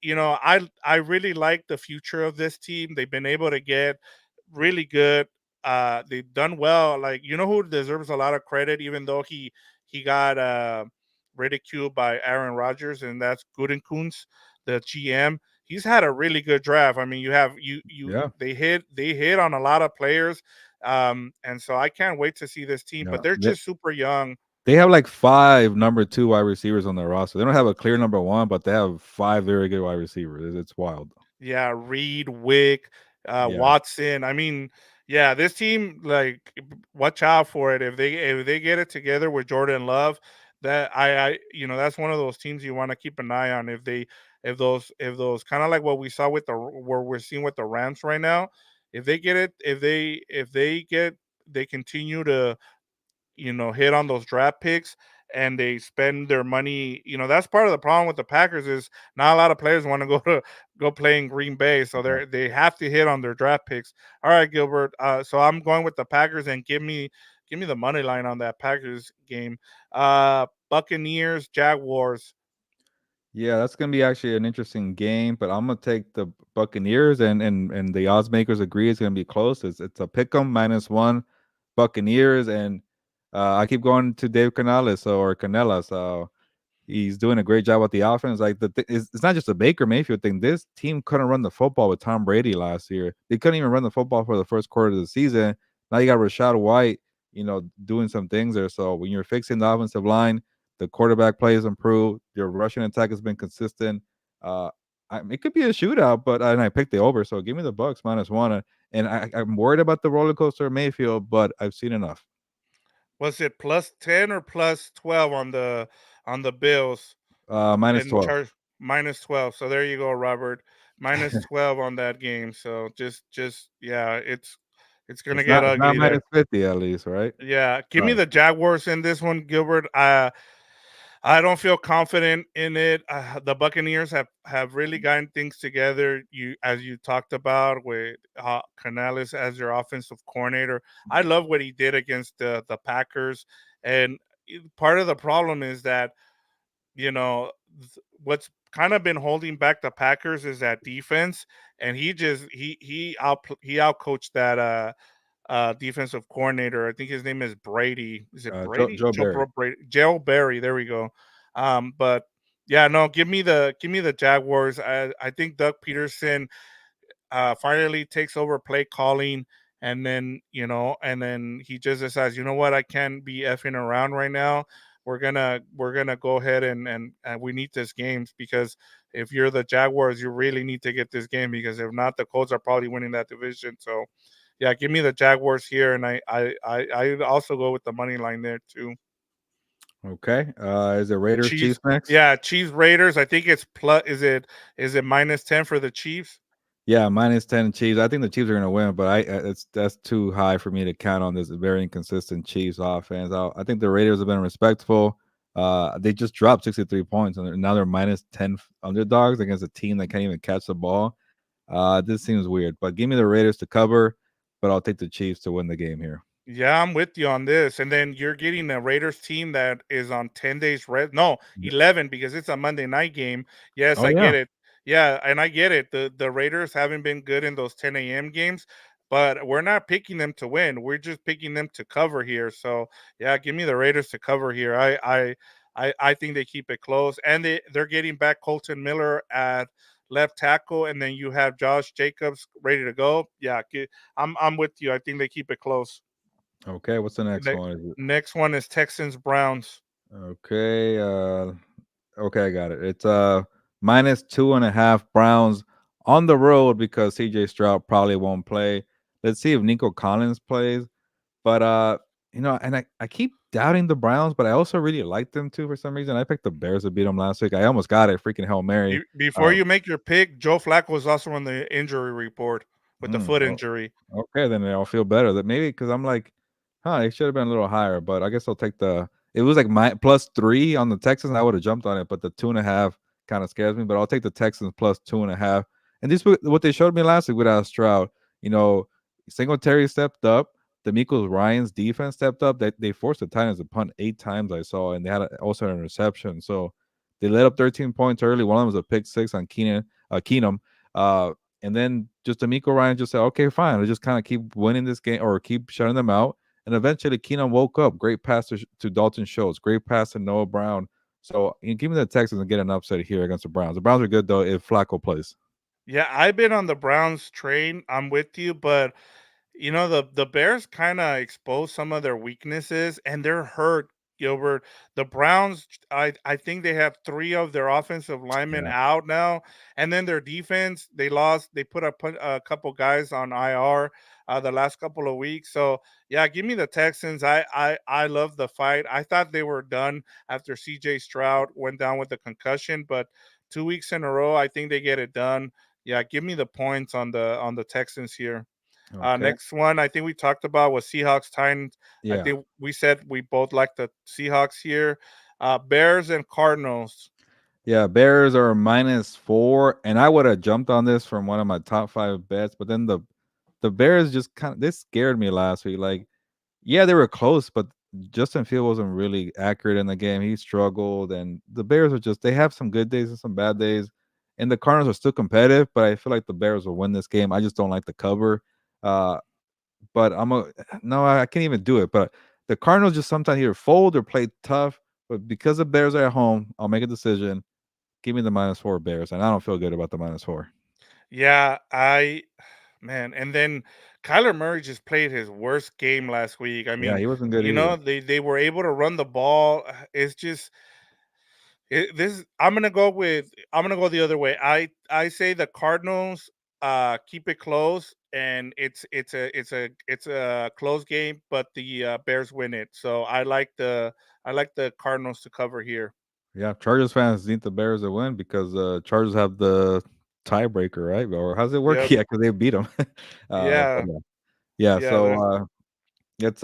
I really like the future of this team. They've been able to get really good. They've done well. Like who deserves a lot of credit, even though he got ridiculed by Aaron Rodgers, and that's Gutekunst, the GM. He's had a really good draft. I mean, you have Yeah. they hit on a lot of players, and so I can't wait to see this team. Yeah. But they're just super young. They have like 5 number 2 wide receivers on their roster. They don't have a clear number 1, but they have 5 very good wide receivers. It's wild. Yeah, Reed, Wick, Yeah. Watson. I mean, yeah, this team watch out for it if they get it together with Jordan Love. That that's one of those teams you want to keep an eye on. If those kind of like what we saw with the where we're seeing with the Rams right now. If they get it, if they get they continue to hit on those draft picks and they spend their money. That's part of the problem with the Packers is not a lot of players want to go play in Green Bay, so they have to hit on their draft picks. All right, Gilbert. So I'm going with the Packers and give me the money line on that Packers game. Buccaneers, Jaguars. Yeah, that's gonna be actually an interesting game, but I'm gonna take the Buccaneers, and the odds makers agree it's gonna be close. It's a pick 'em -1 Buccaneers, and I keep going to Dave Canales or Canela. So he's doing a great job with the offense. Like it's not just a Baker Mayfield thing. This team couldn't run the football with Tom Brady last year. They couldn't even run the football for the first quarter of the season Now you got Rashad White, doing some things there. So when you're fixing the offensive line, the quarterback play has improved. Your rushing attack has been consistent. Uh, it could be a shootout, but and I picked the over. So give me the Bucks -1. And I'm worried about the roller coaster of Mayfield, but I've seen enough. Was it +10 or +12 on the Bills Minus and 12. charge -12? So there you go, Robert. -12 on that game. So just yeah, it's gonna get It's not ugly there. -50 at least, right? Yeah, give me Right. the Jaguars in this one, Gilbert. I don't feel confident in it. The Buccaneers have really gotten things together. As you talked about with Canales as your offensive coordinator. I love what he did against the Packers, and part of the problem is that what's kind of been holding back the Packers is that defense, and he out coached that defensive coordinator. I think his name is Brady. Is it Brady? Joe Barry. Joe Barry. There we go. But yeah, no, give me the Jaguars. I think Doug Peterson finally takes over play calling, and then he just decides, you know what, I can't be effing around right now. We're gonna go ahead and we need this game, because if you're the Jaguars, you really need to get this game, because if not, the Colts are probably winning that division. So yeah, give me the Jaguars here, and I also go with the money line there too. Okay. Is it Raiders Chiefs, Chiefs next? yeah, Chiefs Raiders. I think it's plus. Is it -10 for the Chiefs? Yeah, -10 Chiefs. I think the Chiefs are gonna win, but that's too high for me to count on this very inconsistent Chiefs offense. I think the Raiders have been respectful. They just dropped 63 points, and now they're -10 underdogs against a team that can't even catch the ball. This seems weird, but give me the Raiders to cover, but I'll take the Chiefs to win the game here. Yeah, I'm with you on this. And then you're getting a Raiders team that is on 10 days rest. No, 11, because it's a Monday night game. Yes, Oh I yeah. get it. Yeah, and I get it. The Raiders haven't been good in those 10 a.m. games, but we're not picking them to win. We're just picking them to cover here. So yeah, give me the Raiders to cover here. I think they keep it close. And they're getting back Colton Miller at left tackle, and then you have Josh Jacobs ready to go. Yeah, I'm with you. I think they keep it close. Okay, what's the next Ne- one? Is it Next one is Texans Browns. okay? Okay, I got it. It's -2.5 Browns on the road because CJ Stroud probably won't play. Let's see if Nico Collins plays. But and I keep doubting the Browns, but I also really like them too for some reason. I picked the Bears to beat them last week. I almost got it, freaking Hail Mary. Before Uh, you make your pick, Joe Flacco was also on the injury report with the foot oh, injury. okay, then I'll feel better. That maybe because I'm like, it should have been a little higher, but I guess I'll take the. It was like my +3 on the Texans. I would have jumped on it, but the 2.5 kind of scares me. But I'll take the Texans +2.5. And this what they showed me last week without Stroud. You know, Singletary stepped up. D'Amico Ryan's defense stepped up. They forced the Titans to punt 8 times. I saw, and they had also an interception. So they let up 13 points early. One of them was a pick six on Keenum. Uh, and then just D'Amico Ryan just said, okay, fine. Let's just kind of keep winning this game or keep shutting them out. And eventually Keenum woke up. Great pass to Dalton Schultz. Great pass to Noah Brown. So give me the Texans and get an upset here against the Browns. The Browns are good, though, if Flacco plays. Yeah, I've been on the Browns train. I'm with you, but the Bears kind of expose some of their weaknesses, and they're hurt, Gilbert. The Browns, I think they have three of their offensive linemen Yeah. out now, and then their defense, they lost. They put a couple guys on IR the last couple of weeks. So yeah, give me the Texans. I love the fight. I thought they were done after CJ Stroud went down with the concussion, but 2 weeks in a row, I think they get it done. Yeah, give me the points on the Texans here. Okay. Next one, I think we talked about was Seahawks Titans. I Yeah. think we said we both like the Seahawks here. Bears and Cardinals. Yeah. Bears are -4. And I would have jumped on this from one of my top 5 bets. But then the Bears just they scared me last week. Like, yeah, they were close, but Justin Field wasn't really accurate in the game. He struggled, and the Bears are just they have some good days and some bad days. And the Cardinals are still competitive, but I feel like the Bears will win this game. I just don't like the cover. Uh, but I'm a no, I can't even do it. But the Cardinals just sometimes either fold or play tough. But because the Bears are at home, I'll make a decision. Give me the -4 Bears, and I don't feel good about the -4. Yeah, Man, and then Kyler Murray just played his worst game last week. I Yeah, mean, he wasn't good either. they were able to run the ball. It's just this. I'm gonna go the other way. I say the Cardinals keep it close, and it's a close game, but the Bears win it. So I like the Cardinals to cover here. Yeah, Chargers fans need the Bears to win because Chargers have the tiebreaker, right? Or how's it work? Yep. Yeah, because they beat them. But Yeah. yeah, yeah. Yeah. So let's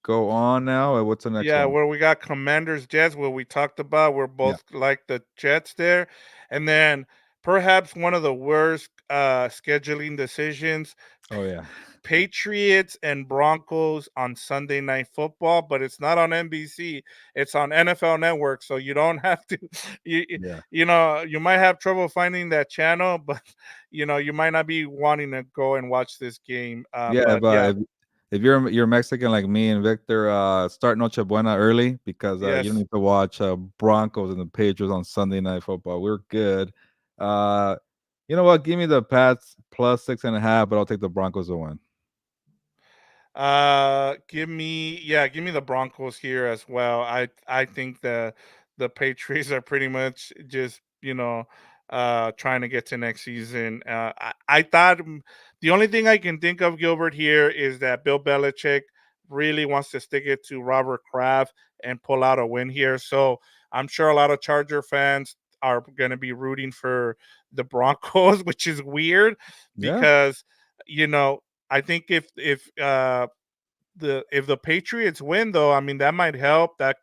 go on now. What's the next Yeah, one? where we got Commanders Jets, where we talked about we're Yeah. both like the Jets there. And then perhaps one of the worst scheduling decisions, Oh yeah. Patriots and Broncos on Sunday Night Football, but it's not on NBC. It's on NFL Network, so you don't have to Yeah. you might have trouble finding that channel, but you might not be wanting to go and watch this game. Yeah, But yeah, if you're Mexican like me and Victor, start Noche Buena early because you don't yes. need to watch Broncos and the Patriots on Sunday Night Football. We're good. Uh, you know what? Give me the Pats plus 6.5, but I'll take the Broncos to win. Give me the Broncos here as well. I think the Patriots are pretty much just, trying to get to next season. I thought the only thing I can think of, Gilbert, here is that Bill Belichick really wants to stick it to Robert Kraft and pull out a win here. So I'm sure a lot of Charger fans are going to be rooting for the Broncos, which is weird Yeah, because, you know, I think if the Patriots win, though, I mean that might help. But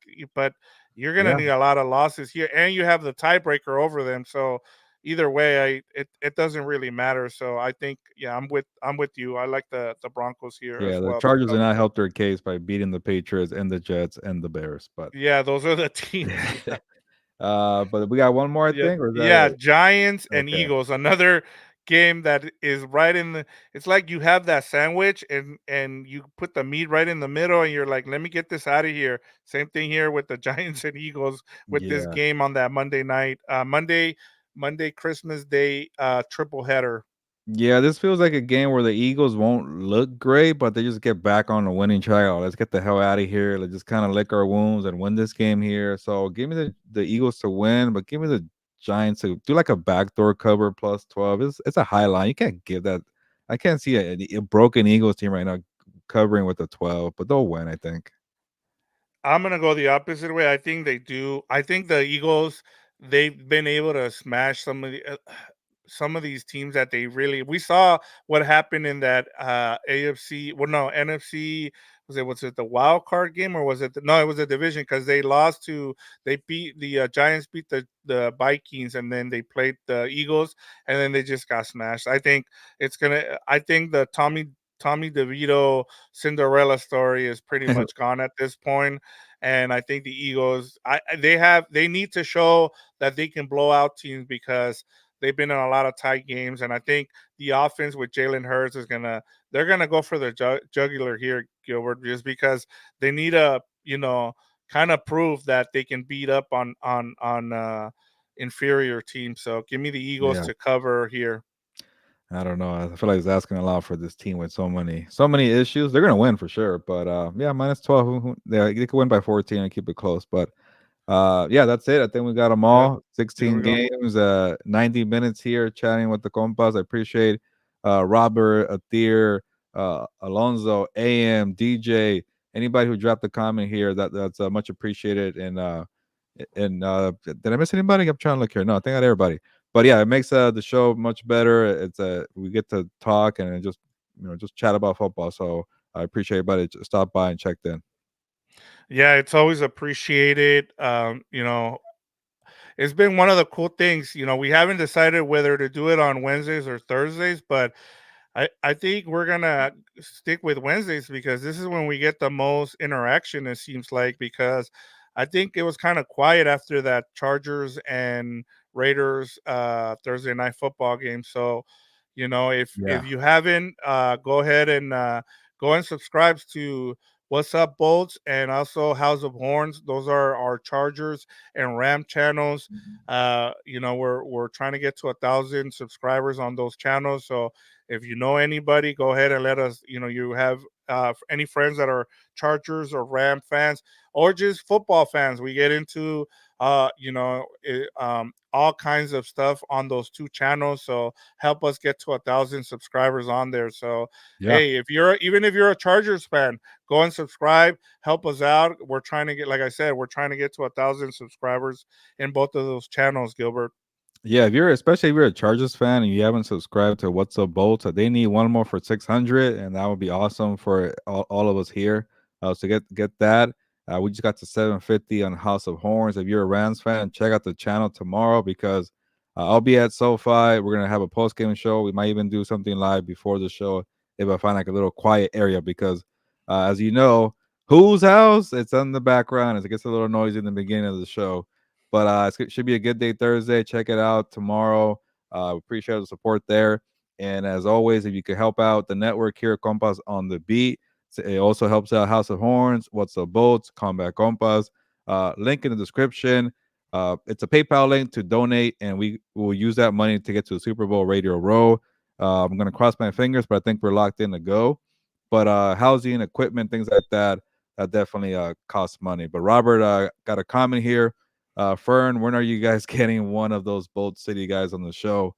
you're gonna yeah, need a lot of losses here, and you have the tiebreaker over them. So either way, it doesn't really matter. So I think, yeah, I'm with you. I like the Broncos here as yeah. The well to Chargers did cover. not help their case by beating the Patriots and the Jets and the Bears, but Yeah, those are the teams. Yeah. but we got one more, I Yeah, think, or is that yeah, it? Giants and Okay. Eagles. Another game that is right in the. It's like you have that sandwich and you put the meat right in the middle, and you're like, "Let me get this out of here." Same thing here with the Giants and Eagles with this Yeah. game on that Monday night, Monday Christmas Day, triple header. Yeah, this feels like a game where the Eagles won't look great, but they just get back on the winning track. Oh, let's get the hell out of here. Let's just kind of lick our wounds and win this game here. So give me the Eagles to win, but give me the Giants to do like a backdoor cover plus 12. It's a high line. You can't give that. I can't see a broken Eagles team right now covering with the 12, but they'll win, I think. I'm gonna go the opposite way. I think they do. I think the Eagles, they've been able to smash some of these teams that they really. We saw what happened in that AFC. Well, no, NFC. Was it the wild card game, or was it no? It was a division because they beat the Giants, beat the Vikings, and then they played the Eagles, and then they just got smashed. I think the Tommy DeVito Cinderella story is pretty much gone at this point. And I think the Eagles, they need to show that they can blow out teams because they've been in a lot of tight games. And I think the offense with Jalen Hurts they're gonna go for the jugular here, Gilbert, just because they need a kind of prove that they can beat up on inferior teams. So give me the Eagles Yeah. to cover here. I don't know. I feel like it's asking a lot for this team with so many issues. They're gonna win for sure, but yeah, minus 12. Yeah, they could win by 14 and keep it close. But yeah, that's it. I think we got them Yep. all. There 16 we go. games, 90 minutes here chatting with the compas. I appreciate Robert, Athir, Alonzo, AM, DJ, anybody who dropped a comment here. That's much appreciated. And did I miss anybody? I'm trying to look here. No, I think I got everybody. But yeah, it makes the show much better. It's we get to talk and just just chat about football. So I appreciate everybody stop by and checked in. Yeah, it's always appreciated. It's been one of the cool things. We haven't decided whether to do it on Wednesdays or Thursdays, but I think we're gonna stick with Wednesdays because this is when we get the most interaction, it seems like, because I think it was kind of quiet after that Chargers and Raiders Thursday night football game. So, if Yeah. you haven't, go ahead and go and subscribe to What's Up Bolts and also House of Horns. Those are our Chargers and Ram channels. We're trying to get to 1,000 subscribers on those channels. So if you know anybody, go ahead and let us. You have any friends that are Chargers or Ram fans, or just football fans. We get into all kinds of stuff on those two channels. So help us get to 1,000 subscribers on there. So Yeah. hey, if you're a Chargers fan, go and subscribe, help us out. We're trying to get, like I said, we're trying to get to 1,000 subscribers in both of those channels, Gilbert. Yeah, especially if you're a Chargers fan and you haven't subscribed to What's Up Bolts, they need one more for 600, and that would be awesome for all of us here. So get that. We just got to 750 on House of Horns. If you're a Rams fan, check out the channel tomorrow because I'll be at SoFi. We're gonna have a post game show. We might even do something live before the show if I find like a little quiet area because, as you know, whose house? It's in the background. It gets a little noisy in the beginning of the show. But it should be a good day Thursday. Check it out tomorrow. Appreciate the support there. And as always, if you could help out the network here at Compas on the beat, it also helps out House of Horns, What's Up Boats, Combat Compas. Link in the description. It's a PayPal link to donate, and we will use that money to get to the Super Bowl Radio Row. I'm going to cross my fingers, but I think we're locked in to go. But housing, equipment, things like that, that definitely costs money. But Robert got a comment here. Fern, when are you guys getting one of those Bolt City guys on the show?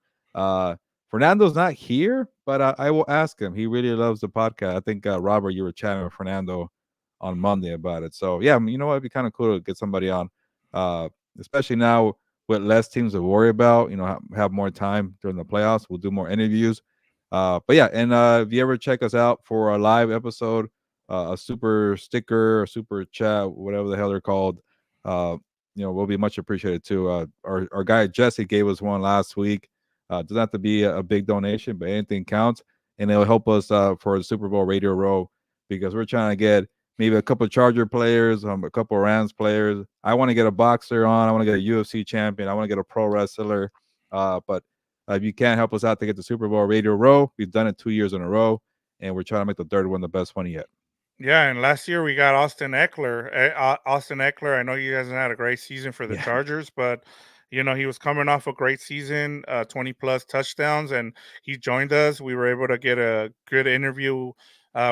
Fernando's not here, but I will ask him. He really loves the podcast. I think Robert, you were chatting with Fernando on Monday about it. So yeah, you know what? It'd be kind of cool to get somebody on, uh, especially now with less teams to worry about. Have more time during the playoffs. We'll do more interviews. But yeah, and if you ever check us out for a live episode, a super sticker, a super chat, whatever the hell they're called, uh, will be much appreciated too. Our guy Jesse gave us one last week. Doesn't have to be a big donation, but anything counts, and it'll help us for the Super Bowl Radio Row because we're trying to get maybe a couple Charger players, a couple Rams players. I want to get a boxer on. I want to get a UFC champion. I want to get a pro wrestler. But if you can't help us out to get the Super Bowl Radio Row, we've done it 2 years in a row, and we're trying to make the third one the best one yet. Yeah, and last year we got Austin Eckler. Austin Eckler, I know you guys had a great season for the Yeah. Chargers, but he was coming off a great season, 20 plus touchdowns, and he joined us. We were able to get a good interview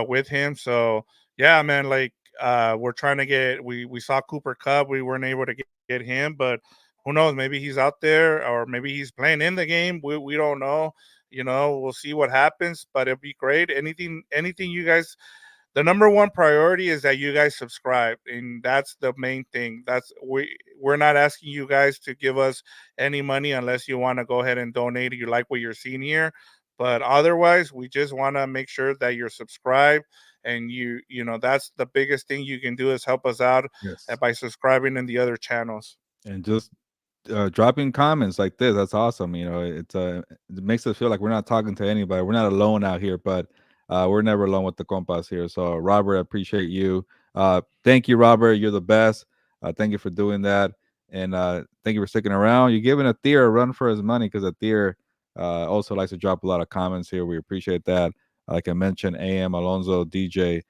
with him. So yeah, man, like we're trying to get. We saw Cooper Kupp, we weren't able to get him, but who knows? Maybe he's out there, or maybe he's playing in the game. We don't know. We'll see what happens, but it'd be great. Anything you guys, the number one priority is that you guys subscribe, and that's the main thing. We're not asking you guys to give us any money unless you want to go ahead and donate. You like what you're seeing here, but otherwise we just want to make sure that you're subscribed, and that's the biggest thing you can do is help us out Yes. by subscribing in the other channels. And just dropping comments like this, that's awesome. It makes us feel like we're not talking to anybody. We're not alone out here, but we're never alone with the compas here. So Robert, I appreciate you. Thank you, Robert. You're the best. Thank you for doing that, and thank you for sticking around. You're giving Athir a run for his money because Athir also likes to drop a lot of comments here. We appreciate that. Like I mentioned, AM Alonso, DJ.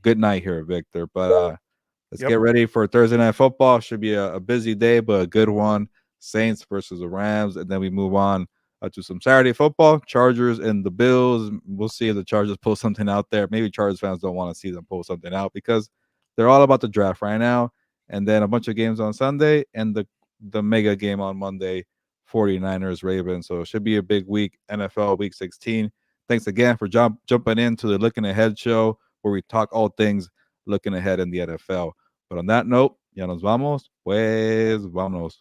Good night here, Victor. But let's Yep. get ready for Thursday Night Football. Should be a busy day, but a good one. Saints versus the Rams, and then we move on to some Saturday football. Chargers and the Bills. We'll see if the Chargers pull something out there. Maybe Chargers fans don't want to see them pull something out because they're all about the draft right now. And then a bunch of games on Sunday and the mega game on Monday, 49ers-Ravens. So it should be a big week, NFL Week 16. Thanks again for jumping into the Looking Ahead show where we talk all things looking ahead in the NFL. But on that note, ya nos vamos, pues vámonos.